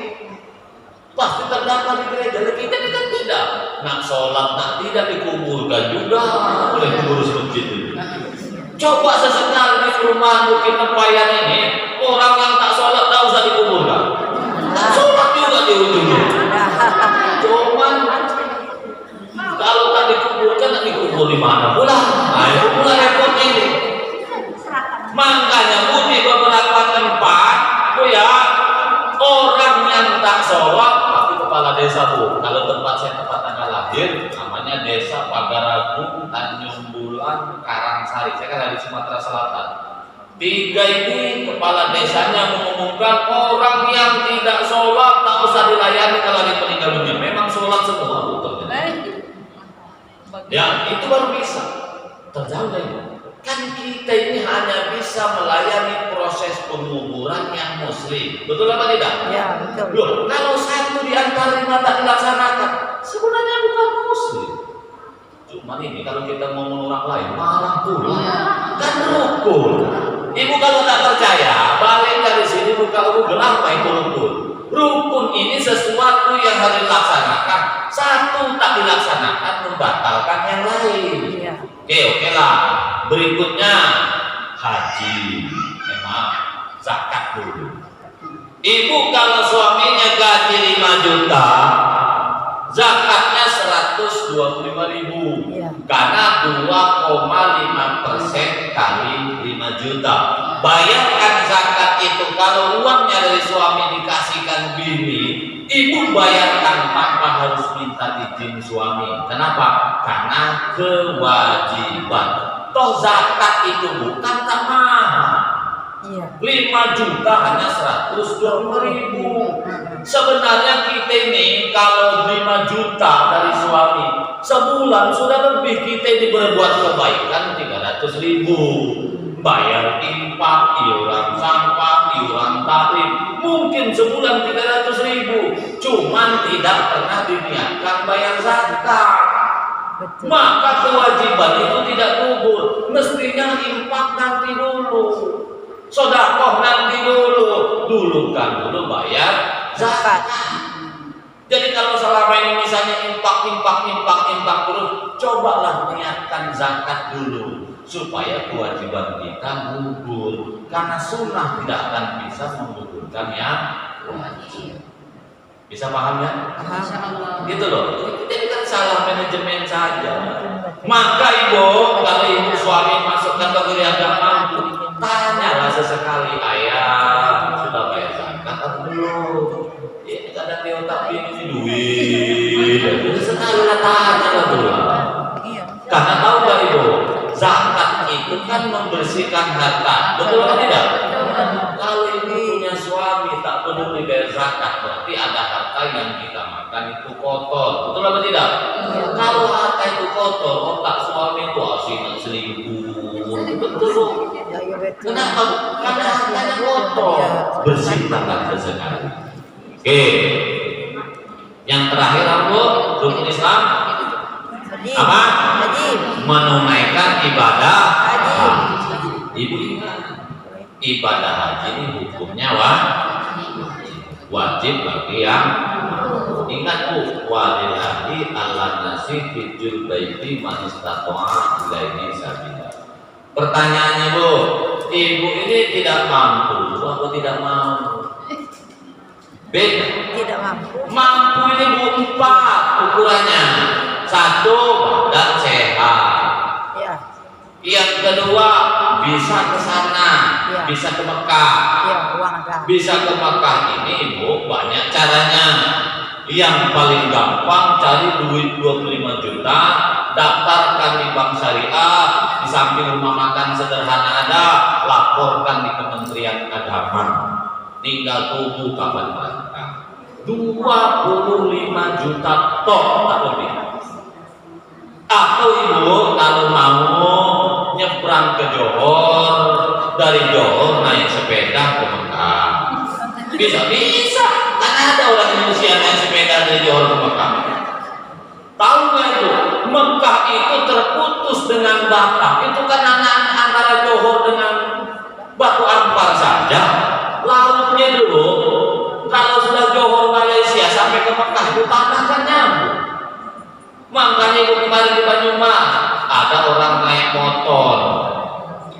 pasti terdaftar di gereja. Kita ini kan tidak, nak sholat nak tidak dikuburkan juga oleh pengurus masjid itu. Coba sesekali di rumah mungkin tempayan ini orang yang tak sholat tak usah dikuburkan, tak sholat juga di ujungnya. Cuman kalau tak dikuburkan, tak dikubur di mana pula? Nah itu pula repot ini. Makanya Bu, di beberapa tempat Bu ya, orang yang tak sholat tapi kepala desa Bu. Kalau tempat saya tempat tanggal lahir namanya Desa Pagaragung, Tanjung Bulan, Karangsari. Saya kan dari Sumatera Selatan. 3 ini kepala desanya mengumumkan orang yang tidak sholat tak usah dilayani kalau dia meninggal dunia. Memang sholat semua Bu. Ya itu baru bisa. Terjauh dari itu. Kan kita ini hanya bisa melayani proses penguburan yang muslim. Betul apa tidak? Ya, betul. Loh, kalau satu di antara 5 tak dilaksanakan, sebenarnya bukan muslim. Cuma ini kalau kita ngomong orang lain, malah pula kan rukun. Ibu kalau tak percaya, balik dari sini buka Google apa itu rukun. Rukun ini sesuatu yang harus dilaksanakan. Satu tak dilaksanakan membatalkan yang lain. Iya. Oke lah. Berikutnya haji. Zakat dulu. Ibu kalau suaminya gaji 5 juta, zakatnya 125.000. Iya. Karena 2,5% kali 5 juta. Bayarkan zakat itu kalau uangnya dari suami dikasihkan bini, ibu bayarkan tanpa harus minta izin suami. Kenapa? Karena kewajiban. Toh zakat itu bukan tak mahal. Iya. 5 juta hanya 120.000. Sebenarnya kita ini kalau 5 juta dari suami, sebulan sudah lebih kita ini berbuat kebaikan 300.000. Bayar infak, iuran sampah, iuran tarif, mungkin sebulan 300.000. Cuman tidak pernah diniatkan bayar zakat. Betul. Maka kewajiban itu tidak gugur. Mestinya infak nanti dulu, sedekah nanti dulu, dulukan dulu bayar zakat. Jadi kalau selama ini misalnya infak terus, cobalah niatkan zakat dulu supaya kewajiban kita gugur. Karena sunnah tidak akan bisa menggugurkan yang wajib. Bisa paham ya? Gitu loh. Kita ini kan salah manajemen saja. Maka ibu, kalau ibu suami masuk kategori agama, tanyalah sesekali, ayah sudah bayar zakat atau belum? Ya kadang di otak ini duit. Sekali tanya lah dulu. Karena tahu nggak ibu, zakat itu kan membersihkan harta. Betul atau tidak? Kalau ibu punya suami tak peduli bayar zakat, berarti ada harta yang kita makan itu kotor. Betul atau tidak? Kalau harta itu kotor, otak suami itu asyik selingkuh. Betul. Kenapa? Karena hartanya kotor. Bersihkan harta sekali. Oke. Yang terakhir apa? Rukun Islam apa? Menunaikan ibadah haji. Ibu ingat, ibadah haji ini hukumnya wajib bagi yang ingat bu, walillahi ala nasi fijul baiti man istata'a ilaihi sabila. Pertanyaannya bu, ibu ini tidak mampu atau tidak mau? Beda. Tidak mampu. Mampu ini bu 4 ukurannya. 1, badan sehat. Ya. Yang kedua, bisa ke sana, Ya. bisa ke Mekah. Ya, uang ada. Bisa ke Mekah ini ibu banyak caranya. Yang paling gampang cari duit 25 juta, daftarkan di bank syariah, di samping rumah makan sederhana ada, laporkan di Kementerian Agama. Tinggal tunggu kapan berangkat. 25 juta tok tak lebih. Atau ibu kalau mau nyebrang ke Johor, dari Johor naik sepeda ke Mekah. Bisa, kan ada orang Indonesia naik sepeda dari Johor ke Mekah. Tahu nggak itu? Mekah itu terputus dengan Batam. Itu kan antara Johor dengan Batu Ampar saja. Lautnya dulu, kalau sudah Johor Malaysia sampai ke Mekah itu tanah kan nyambung. Makanya ibu kemarin di Banyumas ada orang naik motor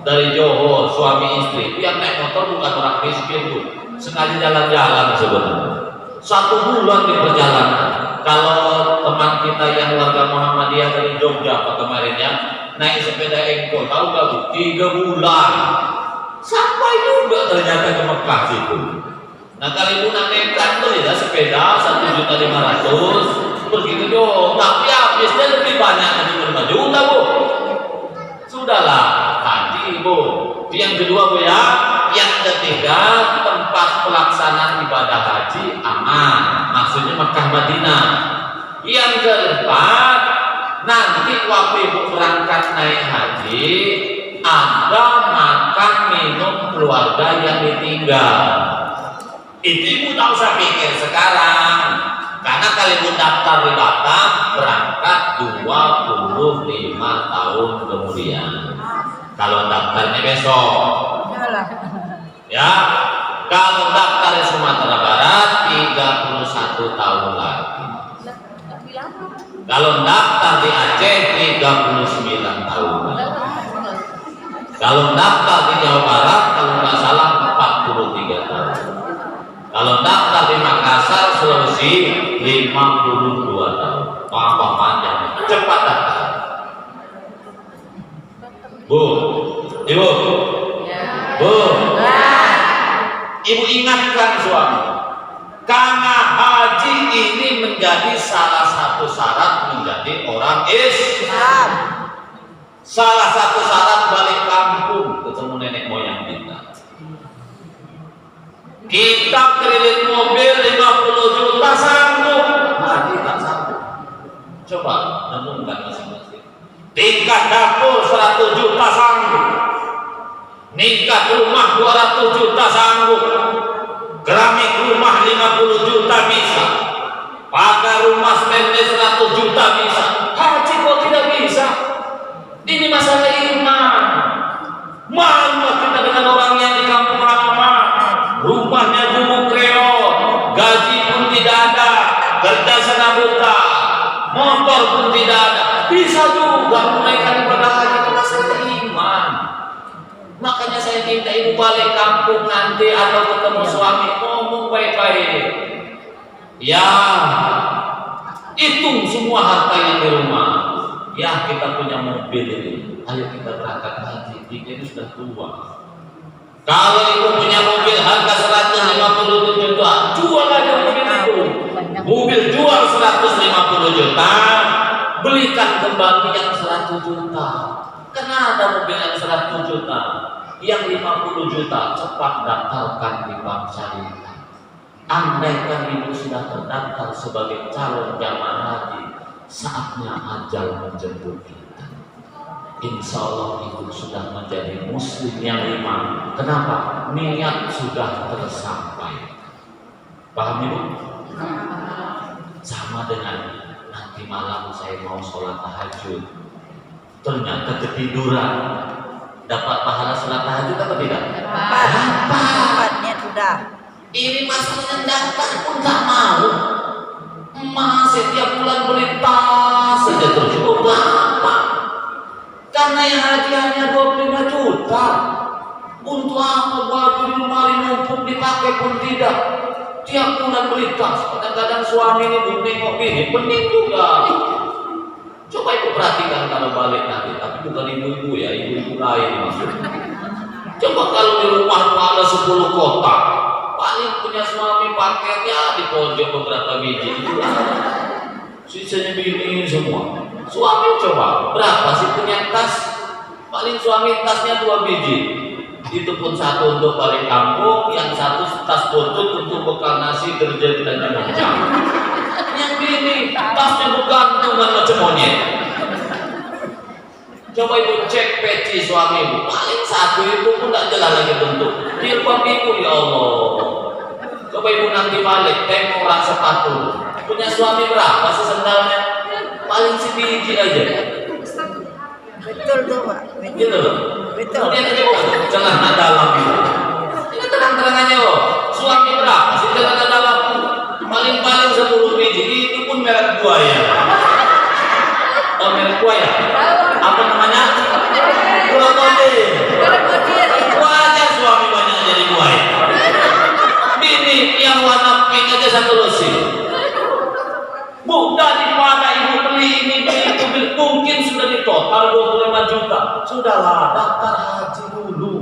dari Johor, suami istri. Yang naik motor bukan orang miskin tuh, sengaja jalan-jalan sebenarnya. 1 bulan di perjalanan. Kalau teman kita yang warga Muhammadiyah dari Jogja kemarin ya, naik sepeda engkol, tahu nggak bu? 3 bulan sampai juga ternyata ke Mekah situ. Nah kalau ibu naikkan tuh ya sepeda 1.500.000 begitu dong, tapi habisnya lebih banyak dari 5 juta bu. Sudahlah haji bu. Yang kedua bu ya, yang ketiga tempat pelaksanaan ibadah haji aman, maksudnya Mekah Madinah. Yang keempat, nanti waktu ibu berangkat naik haji ada makan minum keluarga yang ditinggal. Itu ibu tak usah pikir sekarang, karena kalau ibu daftar di Batam berangkat 25 tahun kemudian. Kalau daftarnya besok, ya Kalau daftar di Sumatera Barat 31 tahun lagi. Kalau daftar di Aceh 39 tahun lagi. Kalau daftar di Jawa Barat kalau nggak salah 43 tahun. Kalau daftar di Makassar Sulawesi 52 tahun. Tambah panjang. Cepat daftar. Bu, Ibu, Bu, Ibu ingatkan suami, karena haji ini menjadi salah satu syarat menjadi orang Islam. Salah satu syarat balik kampung ketemu nenek moyang kita. Kita kredit mobil 50 juta sanggup, haji tak sanggup. Coba renungkan masing-masing. Tingkat dapur 100 juta sanggup. Nikah rumah 200 juta sanggup. Keramik rumah 50 juta bisa. Pakai rumah stainless 100 juta bisa. Haji kok tidak bisa? Ini masalah iman. Malu kita dengan orang yang di kampung halaman. Rumahnya gumuk reot, gaji pun tidak ada, kerja senabuta, motor pun tidak ada. Bisa juga menaikkan ibadah haji ke masalah iman. Makanya saya minta ibu balik kampung nanti atau ketemu suami ngomong baik-baik. Ya, hitung semua harta yang di rumah. Ya, kita punya mobil ini. Ayo kita berangkat haji. Kita ini sudah tua. Kalau ibu punya mobil harga 150 juta, jual aja mobil itu. Mobil jual 150 juta. Belikan kembali yang 100 juta. Karena ada mobil yang 100 juta, yang 50 juta cepat daftarkan di bank syariah. Andaikan ibu sudah terdaftar sebagai calon jamaah haji, saatnya ajal menjemput kita. Insya Allah ibu sudah menjadi muslim yang iman. Kenapa? Niat sudah tersampai. Paham ibu? Sama dengan nanti malam saya mau sholat tahajud, ternyata ketiduran, dapat pahala sholat tahajud apa tidak? Dapatnya sudah. Ini masalahnya daftar pun tak mau. Emak setiap bulan beli tas saja tercukup berapa? Karena yang haji hanya 25 juta. Untuk apa baju di lemari numpuk dipakai pun tidak. Tiap bulan beli tas. Kadang-kadang suami ini nengok ini pening juga. Coba ibu perhatikan kalau balik nanti, tapi bukan ibu-ibu ya, ibu-ibu lain maksudnya. Coba kalau di rumah ada 10 kotak, paling punya suami paketnya di pojok beberapa biji itu sisanya bini semua. Suami coba berapa sih punya tas? Paling suami tasnya 2 biji. Itu pun satu untuk balik kampung, yang satu tas butut untuk bekal nasi kerja dan nyemocang. Yang bini tasnya bergantungan macam monyet. Coba ibu cek peci suami ibu, paling satu itu pun tidak jelas lagi bentuk. Dilpam ibu, ya Allah. Coba ibu nanti balik, tengok orang sepatu. Punya suami berapa sih sendalnya? Paling sebiji aja. Betul tuh Pak. Gitu loh. Betul. Kemudian coba celana dalam itu. Ini terang-terangannya loh. Suami berapa sih celana dalam? Paling-paling 10 biji. Itu pun merek buaya. Oh, merek buaya. Apa namanya? Krokodil. Wajar suami banyak jadi buaya. Bini yang warna pink aja 1 lusin. Bu, daripada ibu beli ini beli itu mungkin sudah di total 25 juta. Sudahlah, daftar haji dulu.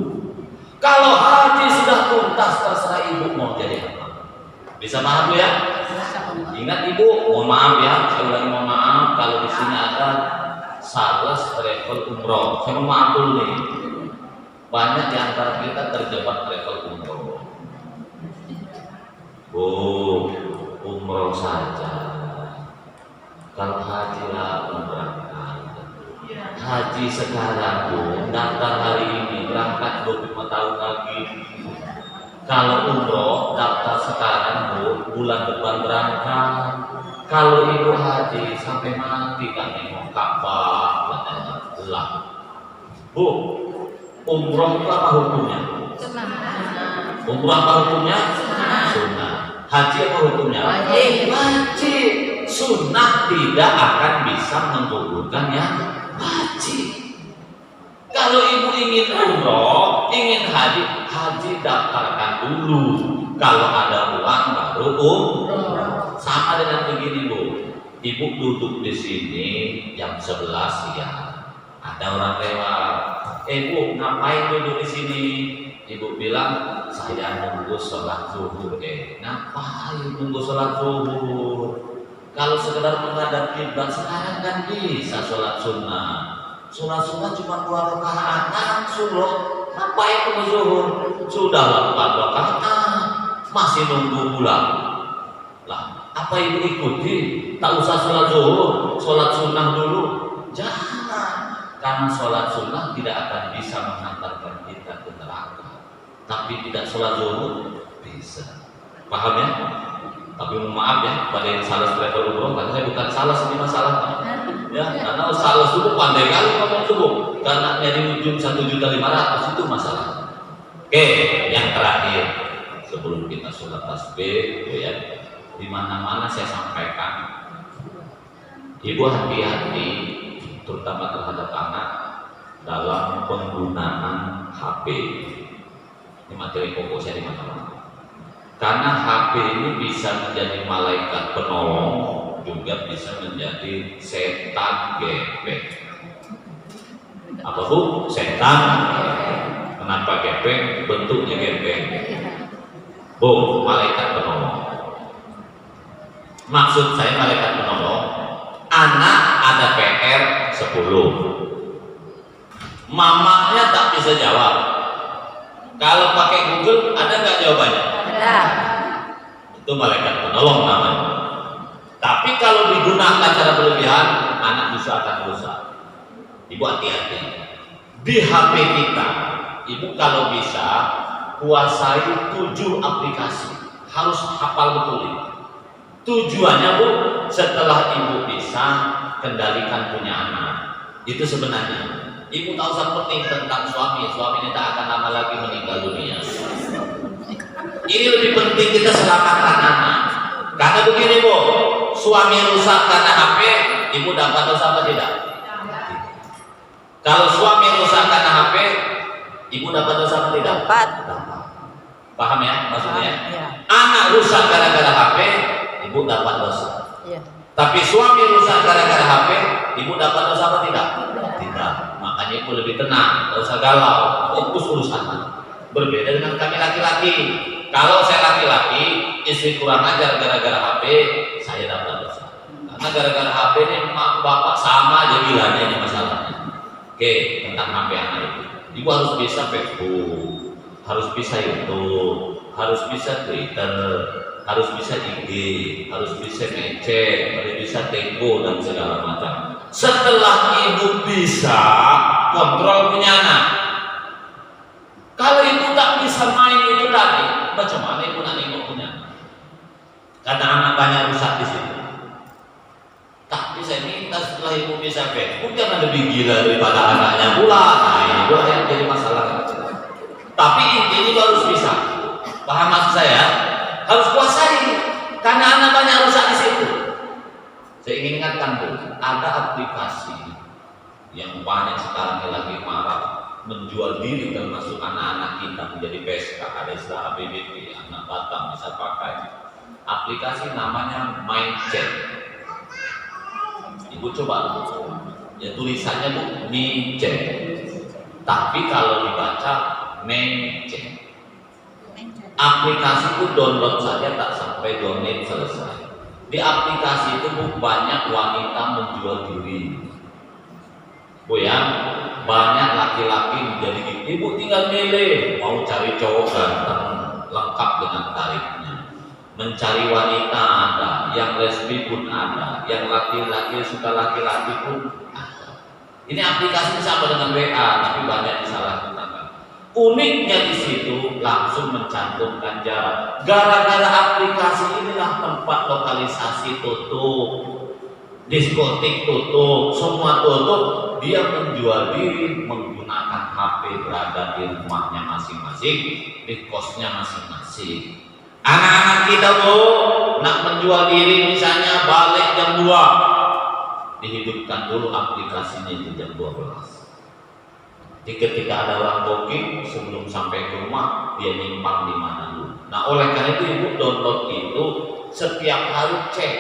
Kalau haji sudah tuntas, terserah ibu mau jadi apa. Bisa paham Bu ya? Ingat ibu, mohon maaf ya, saya ulangi mohon maaf kalau di sini ada sales travel umroh. Saya mohon maaf dulu nih. Banyak di antara kita terjebak travel umroh. Bu, umroh saja. Kalau haji lah berangkat. Haji sekarang Bu, daftar hari ini berangkat 25 tahun lagi. Kalau umroh daftar sekarang Bu, bulan depan berangkat. Kalau ibu haji sampai mati kan nengok Ka'bah katanya lah. Bu, umroh itu apa hukumnya? Umrah apa hukumnya? Sunnah. Haji apa hukumnya? Wajib. Sunnah tidak akan bisa menggugurkan yang wajib. Kalau ibu ingin umroh, ingin haji, haji daftarkan dulu. Kalau ada uang baru umroh. Sama dengan begini bu, ibu duduk di sini jam 11 siang, ada orang lewat. Bu, ngapain duduk di sini? Ibu bilang, saya nunggu sholat zuhur. Ngapain nunggu sholat zuhur? Kalau sekedar menghadap kiblat sekarang kan bisa sholat sunnah. Sholat sunnah cuma 2 rakaat langsung loh. Ngapain nunggu zuhur? Sudah 4 rakaat, masih nunggu pulang. Lah, apa ibu ikuti? Tak usah sholat zuhur, sholat sunnah dulu. Jangan, karena sholat sunnah tidak akan bisa menghantarkan kita ke neraka. Tapi tidak sholat zuhur bisa. Paham ya? Tapi mohon maaf ya pada yang salah travel umroh, karena saya bukan salah ini masalahnya. Ya, karena salah subuh pandai kali ngomong subuh. Karena dari ujung 1.500.000 itu masalah. Oke, yang terakhir sebelum kita sholat tasbih, ya, di mana-mana saya sampaikan, ibu hati-hati, terutama terhadap anak dalam penggunaan HP. Ini materi pokok saya di mana-mana. Karena HP ini bisa menjadi malaikat penolong, juga bisa menjadi setan gepek. Apa bu? Setan. Kenapa gepek? Bentuknya gepek. Bu, malaikat penolong. Maksud saya malaikat penolong, anak ada PR 10. Mamanya tak bisa jawab. Kalau pakai Google ada nggak jawabannya? Ada. Itu malaikat penolong namanya. Tapi kalau digunakan secara berlebihan, anak bisa akan rusak. Ibu hati-hati. Di HP kita, ibu kalau bisa kuasai 7 aplikasi. Harus hafal betul ini. Tujuannya bu, setelah ibu bisa kendalikan punya anak. Itu sebenarnya. Ibu tak usah penting tentang suami ini tak akan lama lagi meninggal dunia. Ini lebih penting kita selamatkan anak. Karena begini bu, suami rusak karena HP, ibu dapat dosa apa tidak? Kalau suami rusak karena HP, ibu dapat dosa apa tidak? Dapat. Paham ya maksudnya? Ya. Anak rusak gara-gara HP, ibu dapat dosa. Ya. Tapi suami rusak gara-gara HP, ibu dapat dosa apa tidak? Tidak. Makanya ibu lebih tenang, tidak usah galau, fokus urusan. Berbeda dengan kami laki-laki. Kalau saya laki-laki, istri kurang ajar gara-gara HP, saya dapat dosa. Karena gara-gara HP ini emak bapak sama aja gilanya ini masalahnya. Oke, tentang HP anak itu. Ibu harus bisa Facebook, harus bisa YouTube, harus bisa Twitter, harus bisa IG, harus bisa ngecek, harus bisa Tempo dan segala macam. Setelah ibu bisa kontrol punya anak, kalau ibu tak bisa main itu tadi, macam mana ibu nak nengok punya anak? Karena anak banyak rusak di situ. Tapi saya minta setelah ibu bisa Facebook jangan lebih gila daripada anaknya pula. Nah ini pula yang jadi masalah. Tapi intinya harus bisa. Paham maksud saya? Harus kuasai. Karena anak banyak rusak di situ. Saya ingin ingatkan bu, ada aplikasi yang banyak sekarang lagi marah menjual diri termasuk anak-anak kita menjadi PSK. Ada istilah ABBP, anak Batam bisa pakai. Aplikasi namanya MindChat. Ibu coba, ya tulisannya bu, MindChat. Tapi kalau dibaca MindChat. Aplikasi itu download saja tak sampai download selesai. Di aplikasi itu bu, banyak wanita menjual diri. Bu ya, banyak laki-laki menjadi gitu. Ibu tinggal milih mau cari cowok ganteng lengkap dengan tarifnya. Mencari wanita ada, yang lesbi pun ada, yang laki-laki suka laki-laki pun ada. Ini aplikasi sama dengan WA, tapi banyak disalahgunakan. Uniknya di situ langsung mencantumkan jarak. Gara-gara aplikasi inilah tempat lokalisasi tutup, diskotik tutup, semua tutup. Dia menjual diri menggunakan HP berada di rumahnya masing-masing, di kosnya masing-masing. Anak-anak kita nak menjual diri misalnya balik jam 2, dihidupkan dulu aplikasinya di jam 12. Jadi ketika ada orang booking sebelum sampai ke rumah, dia nyimpang di mana dulu. Nah, oleh karena itu ibu download itu setiap hari cek.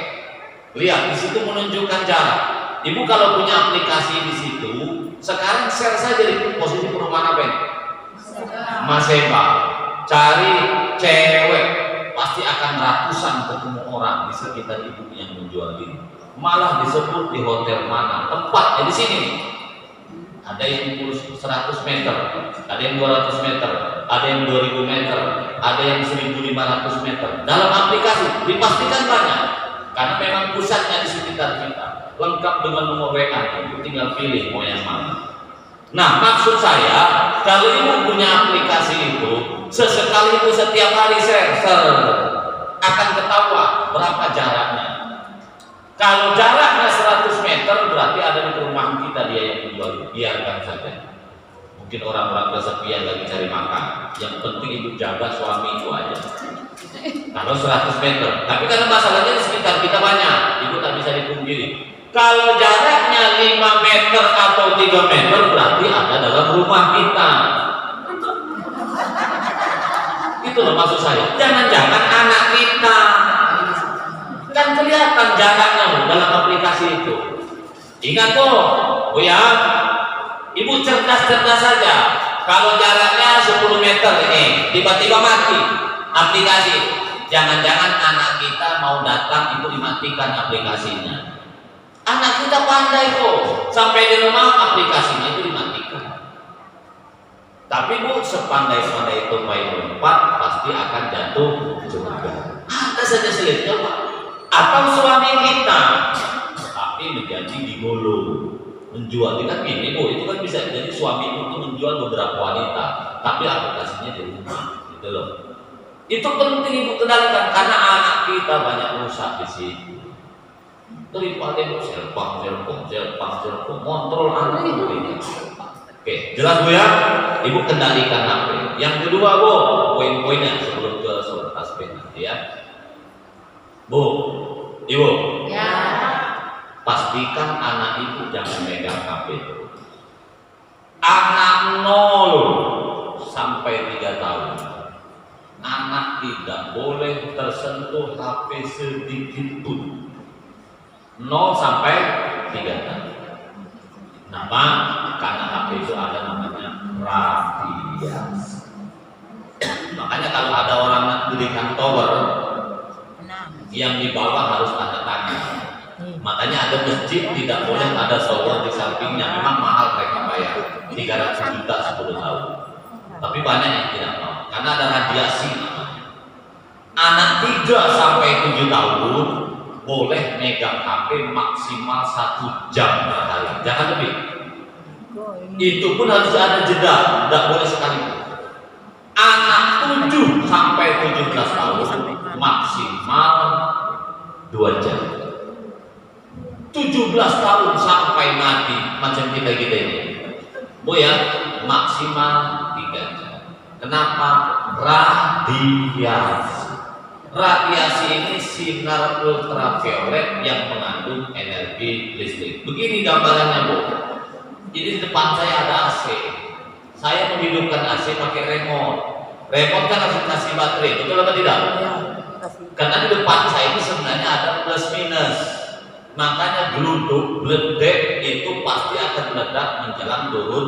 Lihat di situ menunjukkan jarak. Ibu kalau punya aplikasi di situ, sekarang share saja di posisi perumahan apa ini? Maseba. Cari cewek, pasti akan ratusan ketemu orang di sekitar ibu yang menjual diri. Malah disebut di hotel mana, tempatnya di sini. Ada yang 100 meter, ada yang 200 meter, ada yang 2000 meter, ada yang 1500 meter. Dalam aplikasi dipastikan banyak, karena memang pusatnya di sekitar kita, lengkap dengan nomor WA. Ibu tinggal pilih mau yang mana. Nah, maksud saya, kalau ibu punya aplikasi itu, sesekali ibu setiap hari share, akan ketahuan berapa jaraknya. Kalau jaraknya 100 meter berarti ada di perumahan kita dia yang menjual. Biarkan saja. Mungkin orang-orang kesepian lagi cari makan. Yang penting ibu jaga suami itu aja. Kalau 100 meter. Tapi karena masalahnya di sekitar kita banyak, ibu tak bisa dipungkiri. Kalau jaraknya 5 meter atau 3 meter berarti ada dalam rumah kita. Itu loh maksud saya. Jangan-jangan anak kita. Kan kelihatan jaraknya dalam aplikasi itu. Ingat Bu ya, ibu cerdas-cerdas saja. Kalau jaraknya 10 meter ini, tiba-tiba mati aplikasi, jangan-jangan anak kita mau datang, ibu dimatikan aplikasinya. Anak kita pandai kok, sampai di rumah aplikasinya itu dimatikan. Tapi Bu, sepandai-pandai itu main lompat pasti akan jatuh juga. Ada saja selitnya Pak. Atau suami kita tapi menjadi gigolo, menjual. Kan gini Bu, itu kan bisa jadi suami itu menjual beberapa wanita tapi aplikasinya di rumah gitu loh. Itu penting ibu kendalikan karena anak kita banyak rusak di situ. Daripada ibu selpang, kontrol anak ibu ini. Oke, jelas Bu ya? Ibu kendalikan HP. Yang kedua Bu, poin-poinnya sebelum ke soal aspek nanti ya. Bu, ibu, Ya. pastikan anak ibu jangan megang HP. Anak 0 sampai 3 tahun, anak tidak boleh tersentuh HP sedikit pun. 0 sampai 3 tahun. Nama karena HP itu ada namanya radiasi. Makanya kalau ada orang dirikan tower yang di bawah harus tanda tangan. Makanya ada masjid tidak boleh ada tower di sampingnya. Memang mahal mereka bayar 300 juta 10 tahun. Tapi banyak yang tidak mau karena ada radiasi. Anak 3 sampai 7 tahun boleh megang HP maksimal 1 jam per hari, jangan lebih. Itu pun harus ada jeda, tidak boleh sekali. Anak 7 sampai 17 tahun maksimal 2 jam. 17 tahun sampai mati macam kita ini, Bu ya, maksimal 3 jam. Kenapa? Radiasi. Radiasi ini sinar ultraviolet yang mengandung energi listrik. Begini gambarannya Bu. Jadi di depan saya ada AC. Saya menghidupkan AC pakai remote. Remote kan harus kasih baterai, betul atau tidak? Karena di depan saya ini sebenarnya ada plus minus. Makanya geluduk, meledek itu pasti akan meledak menjelang turun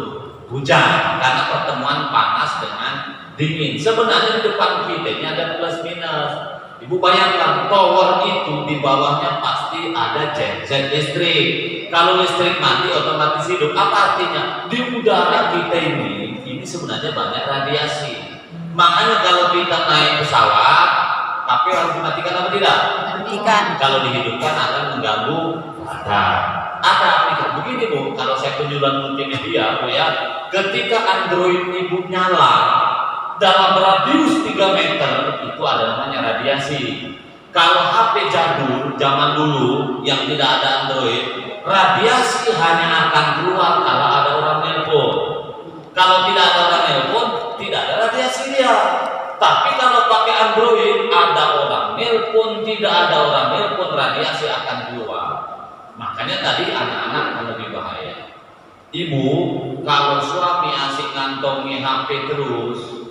hujan karena pertemuan panas dengan dingin. Sebenarnya di depan kita ini ada plus minus. Ibu bayangkan tower itu di bawahnya pasti ada genset listrik. Kalau listrik mati otomatis hidup. Apa artinya? Di udara kita ini sebenarnya banyak radiasi. Makanya kalau kita naik pesawat, tapi harus dimatikan apa tidak? Matikan. Kalau dihidupkan akan mengganggu radar. Ada aplikasi begini Bu, kalau saya penjualan multimedia Bu ya, ketika Android ibu nyala dalam radius 3 meter itu ada namanya radiasi. Kalau HP jadul zaman dulu yang tidak ada Android, radiasi hanya akan keluar kalau ada orang nelpon. Kalau tidak ada orang nelpon, radiasi akan keluar. Makanya tadi anak-anak yang lebih bahaya. Ibu, kalau suami asik ngantongi HP terus,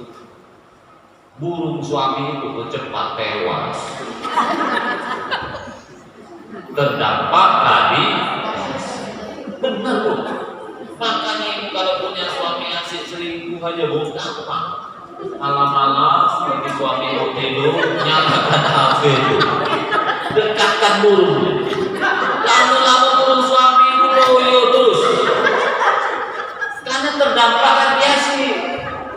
burung suami itu cepat tewas. Terdampak tadi, benar bu. Makanya ibu kalau punya suami asik selingkuh aja bu, gampang. Malam-malam seperti suami ibu tidur, nyalakan HP itu, dekatkan burung. Lama-lama burung suami ibu loyo terus. Karena terdampak radiasi.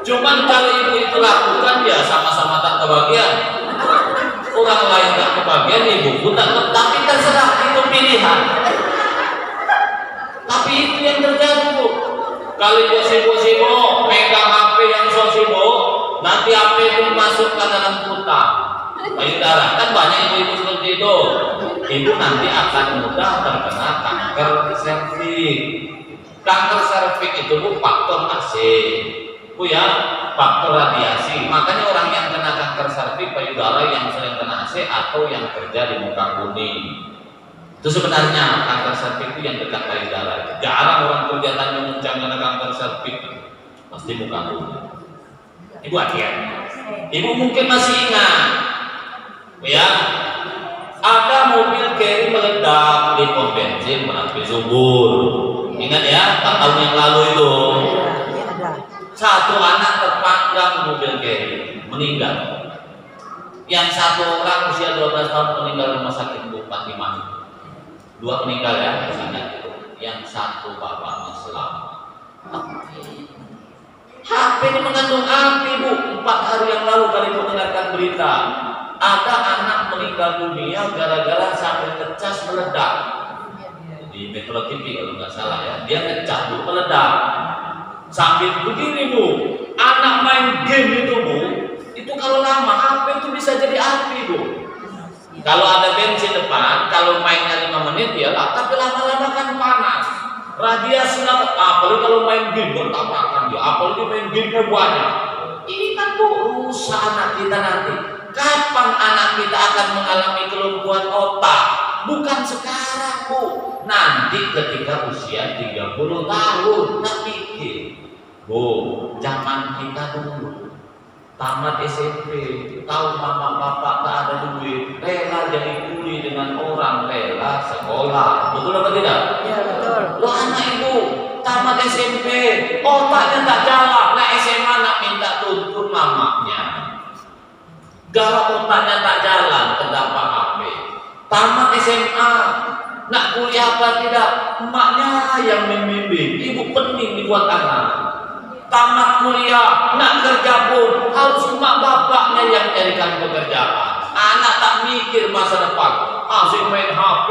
Cuman kalau ibu itu lakukan ya sama-sama tak kebagian. Orang lain tak kebagian, ibu pun tak kebagian. Tapi terserah, itu pilihan. Tapi itu yang terjadi bu. Kalau ibu sibuk-sibuk megang HP yang so sibuk, nanti HP itu masuk ke dalam kotak payudara. Kan banyak ibu-ibu seperti itu. Ibu nanti akan mudah terkena kanker serviks. Kanker serviks itu bu faktor AC, bu ya, faktor radiasi. Makanya orang yang kena kanker serviks payudara yang sering kena AC atau yang kerja di muka kuning. Itu sebenarnya kanker serviks itu yang dekat payudara. Jarang orang kerja Tanjung Muncang kena kanker serviks, pasti muka kuning. Ibu hati-hati. Ibu mungkin masih ingat, ya, ada mobil carry meledak di pom bensin Merapi Zumbur. Ingat ya, 4 tahun yang lalu itu. Satu anak terpanggang mobil carry, meninggal. Yang satu orang usia 12 tahun meninggal rumah sakit Bu Fatimah. 2 meninggal ya, ingat itu. Yang satu bapaknya selamat. HP ini mengandung api bu. 4 hari yang lalu kali mendengarkan berita, ada anak meninggal dunia gara-gara sambil ngecas meledak. Di Metro TV kalau nggak salah ya, dia ngecas bu meledak. Sambil begini bu, anak main game itu bu, itu kalau lama HP itu bisa jadi api bu. Kalau ada bensin depan, kalau mainnya 5 menit ya lah, tapi lama-lama kan panas. Radiasi lah, apalagi kalau main game bertabrakan dia, apalagi main game banyak. Ini kan bu, rusak anak kita nanti. Kapan anak kita akan mengalami kelumpuhan otak? Bukan sekarang bu, nanti ketika usia 30 tahun. Tak pikir bu, zaman kita dulu tamat SMP, tahu mama bapak tak ada duit, rela jadi kuli dengan orang, rela sekolah. Betul apa tidak? Ya betul. Lo anak ibu tamat SMP, otaknya tak jalan, nah SMA nak minta tuntun mamanya. Kalau otaknya tak jalan, terdampak HP. Tamat SMA, nak kuliah apa tidak, emaknya yang membimbing, ibu pening dibuat anak. Tamat kuliah, nak kerja pun harus emak bapaknya yang carikan pekerjaan. Anak tak mikir masa depan, asik main HP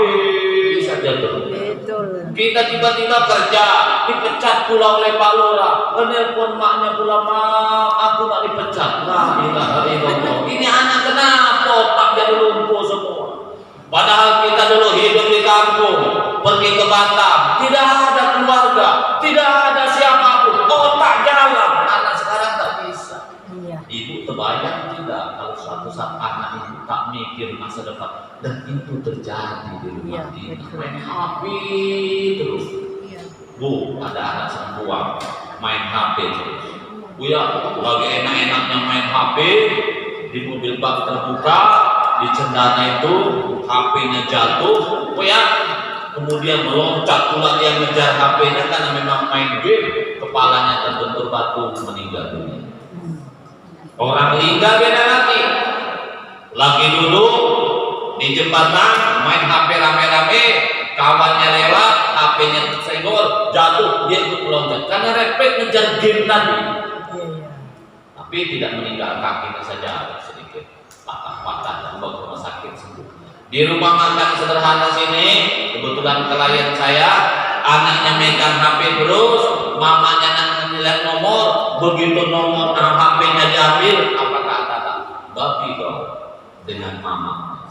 saja tuh. Betul. Kita tiba-tiba kerja, dipecat pula oleh Pak Lurah. Menelpon maknya pula, mak, aku tak dipecat. Lah, ini anak kenapa otak jadi lumpuh semua? Padahal kita dulu hidup di kampung, pergi ke Batam, tidak ada keluarga, tidak ada siapapun, otak jalan. Anak sekarang tak bisa. Iya. Ibu terbayang tidak kalau suatu saat anak itu tak mikir masa depan, dan itu terjadi di rumah ini. Main HP terus. Iya. Bu, ada anak perempuan main HP terus. Bu ya, lagi enak-enaknya main HP di mobil bak terbuka, di cendana itu HP-nya jatuh, bu ya, kemudian meloncat pula dia ngejar HP-nya karena memang main game, kepalanya terbentur batu, meninggal dunia. Orang meninggal beda lagi duduk di jembatan main HP rame-rame, kawannya lewat, HP-nya tersenggol, jatuh, dia ikut meloncat karena refleks ngejar game tadi. Iya. Tapi tidak meninggal, kakinya saja sedikit patah-patah dan bawa ke rumah sakit sembuh. Di rumah makan sederhana sini, kebetulan klien saya, anaknya megang HP terus, mamanya nanya nomor, begitu nomor HP-nya diambil, apa kata? Babi dong dengan mama.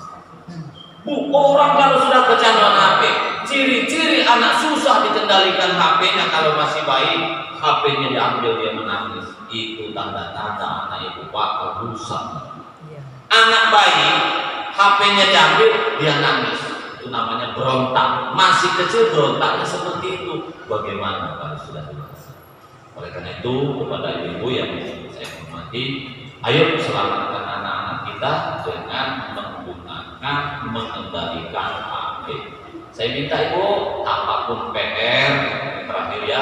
Bu, orang kalau sudah kecanduan HP, ciri-ciri anak susah dikendalikan HP-nya kalau masih bayi, HP-nya diambil dia menangis. Itu tanda-tanda anak ibu bakal rusak. Iya. Anak bayi HP-nya diambil, dia nangis. Itu namanya berontak. Masih kecil berontaknya seperti itu. Bagaimana kalau sudah dewasa? Oleh karena itu, kepada ibu yang saya hormati, ayo selamatkan anak-anak kita dengan menggunakan, mengendalikan HP. Saya minta ibu, apapun PR terakhir ya,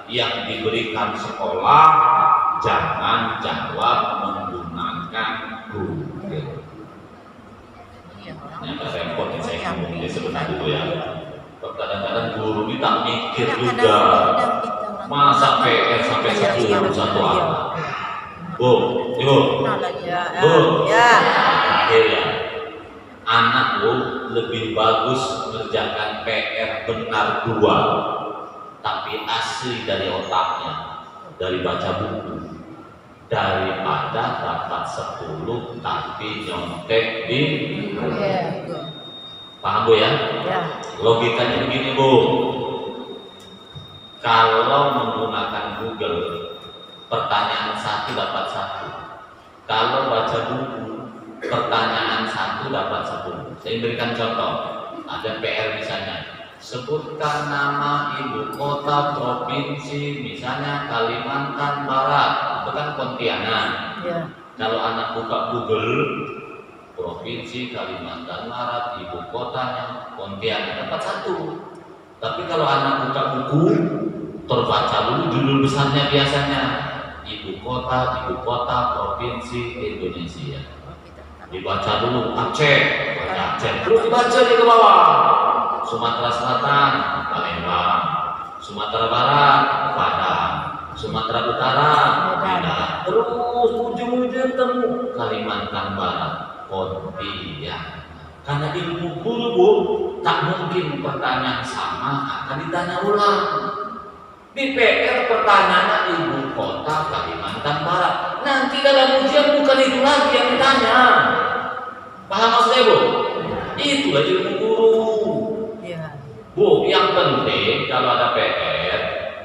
yang diberikan sekolah jangan jawab menggunakan Google. Yang repot yang saya ngomong ini sebenarnya dulu ya. Kadang-kadang guru ini tak mikir juga. Masa PR sampai 10 satu anak. Bu, ibu, bu, terakhir ya. Anak bu lebih bagus mengerjakan PR benar 2, tapi asli dari otaknya, dari baca buku, daripada dapat 10 tapi nyontek di paham bu ya? Logikanya begini bu, kalau menggunakan Google pertanyaan 1 dapat 1, kalau baca buku pertanyaan 1 dapat 10. Saya berikan contoh, ada PR misalnya, sebutkan nama ibu kota provinsi misalnya Kalimantan Barat, itu kan Pontianak. Kalau anak buka Google provinsi Kalimantan Barat, ibu kotanya Pontianak, dapat 1. Tapi kalau anak buka buku, terbaca dulu judul besarnya biasanya ibu kota provinsi Indonesia. Dibaca dulu Aceh, baca Aceh, terus dibaca di ke bawah. Sumatera Selatan, Palembang, Sumatera Barat, Padang, Sumatera Utara, Medan, terus ujung-ujung temu Kalimantan Barat, Pontianak. Karena ilmu guru bu, tak mungkin pertanyaan sama akan ditanya ulang. Di PR pertanyaan ibu kota Kalimantan Barat, nanti dalam ujian bukan itu lagi yang ditanya. Paham maksudnya bu? Itulah ilmu guru. Bu, yang penting kalau ada PR,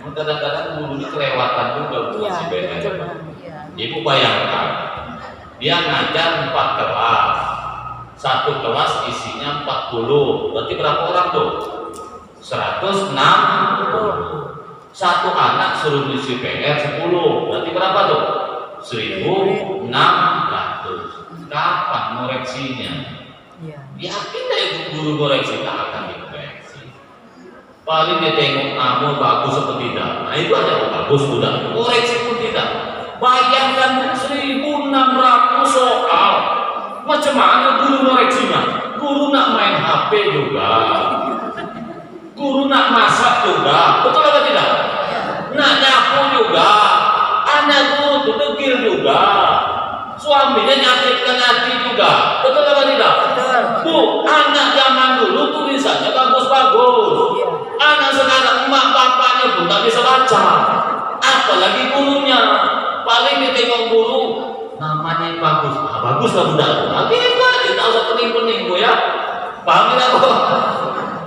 kadang-kadang guru ini kelewatan juga bu si PR. Ibu bayangkan, dia ngajar 4 kelas, 1 kelas isinya 40, berarti berapa orang tuh? 160. Satu anak suruh ngisi PR 10, berarti berapa tuh? 1.600. Kapan ngoreksinya? Yakin deh guru koreksi tak akan dikoreksi. Paling dia tengok namun bagus atau tidak. Nah itu aja bagus sudah. Koreksi pun tidak. Bayangkan 1.600 soal. Macam mana guru koreksinya? Guru nak main HP juga. Guru nak masak juga. Betul atau tidak? Nak nyapu juga. Anak guru itu degil juga. Suaminya nyakitkan hati juga. Betul atau tidak? Betul. Bu, anak zaman dulu tulisannya bagus-bagus. Anak sekarang emak bapaknya pun tak bisa baca. Apalagi gurunya. Paling ditengok guru, namanya yang bagus. Ah, bagus lah budak. Lagi tak usah pening-pening bu ya. Paham tidak bu?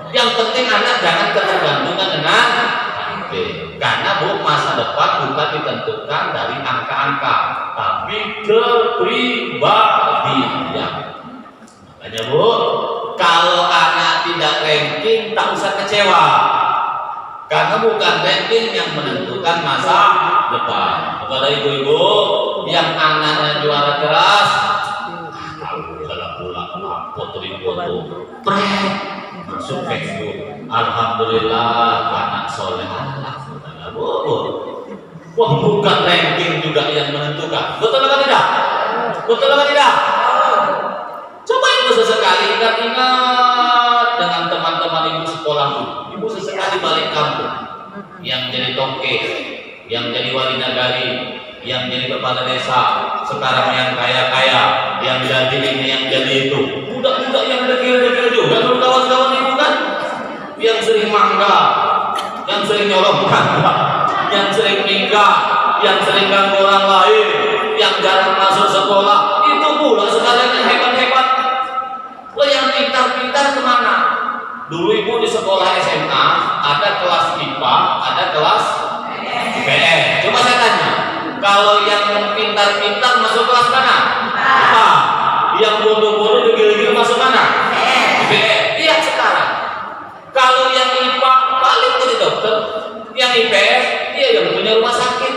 Yang penting anak jangan ketergantungan dengan HP. Karena bu, masa depan bukan ditentukan dari angka-angka, tapi kepribadian. Makanya bu, kalau anak tidak ranking tak usah kecewa, karena bukan ranking yang menentukan masa depan. Kepada ibu-ibu yang anaknya juara kelas, tahu salah pula foto masuk Facebook, alhamdulillah anak soleh, alhamdulillah bu. Wah, bukan ranking juga yang menentukan. Betul atau tidak? Betul atau tidak? Coba ibu sesekali ingat-ingat dengan teman-teman ibu sekolah dulu. Ibu sesekali balik kampung, yang jadi tongke, yang jadi wali nagari, yang jadi kepala desa, sekarang yang kaya-kaya, yang jadi ini, yang jadi itu. Budak-budak yang dekil-dekil juga dulu kawan-kawan ibu kan, yang sering mangga, yang sering nyolong mangga, yang sering minggat, yang sering ganggu orang lain, yang jarang masuk sekolah. Itu pula sekarang yang hebat-hebat. Lo yang pintar-pintar kemana? Dulu ibu di sekolah SMA ada kelas IPA, ada kelas IPS. Coba saya tanya, kalau yang pintar-pintar masuk kelas mana? IPA. yang bodoh-bodoh degil-degil masuk mana? IPS. Lihat sekarang. Kalau yang IPA paling jadi dokter, yang IPS dia yang punya rumah sakit.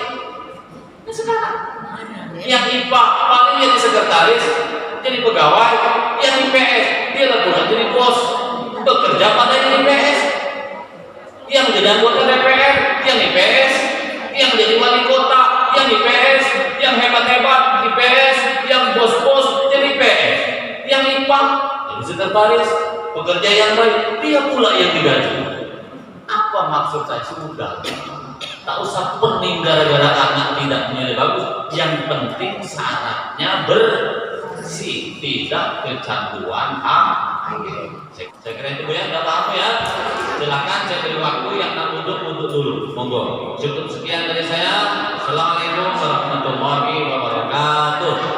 Nah sekarang, yang IPA paling jadi sekretaris, jadi pegawai, yang IPS dia lakukan jadi bos, bekerja pada yang IPS, yang jadi anggota DPR, yang IPS, yang jadi wali kota, yang IPS, yang hebat-hebat IPS, yang bos-bos jadi IPS, yang IPA jadi sekretaris, pekerja yang baik, dia pula yang digaji. Apa maksud saya? Sudah, tak usah pening gara-gara anak tidak punya bagus. Yang penting syaratnya bersih, tidak kecanduan Saya kira itu ya, nggak apa-apa ya. Silakan saya beri waktu yang tak duduk dulu. Monggo. Cukup sekian dari saya. Assalamualaikum warahmatullahi wabarakatuh.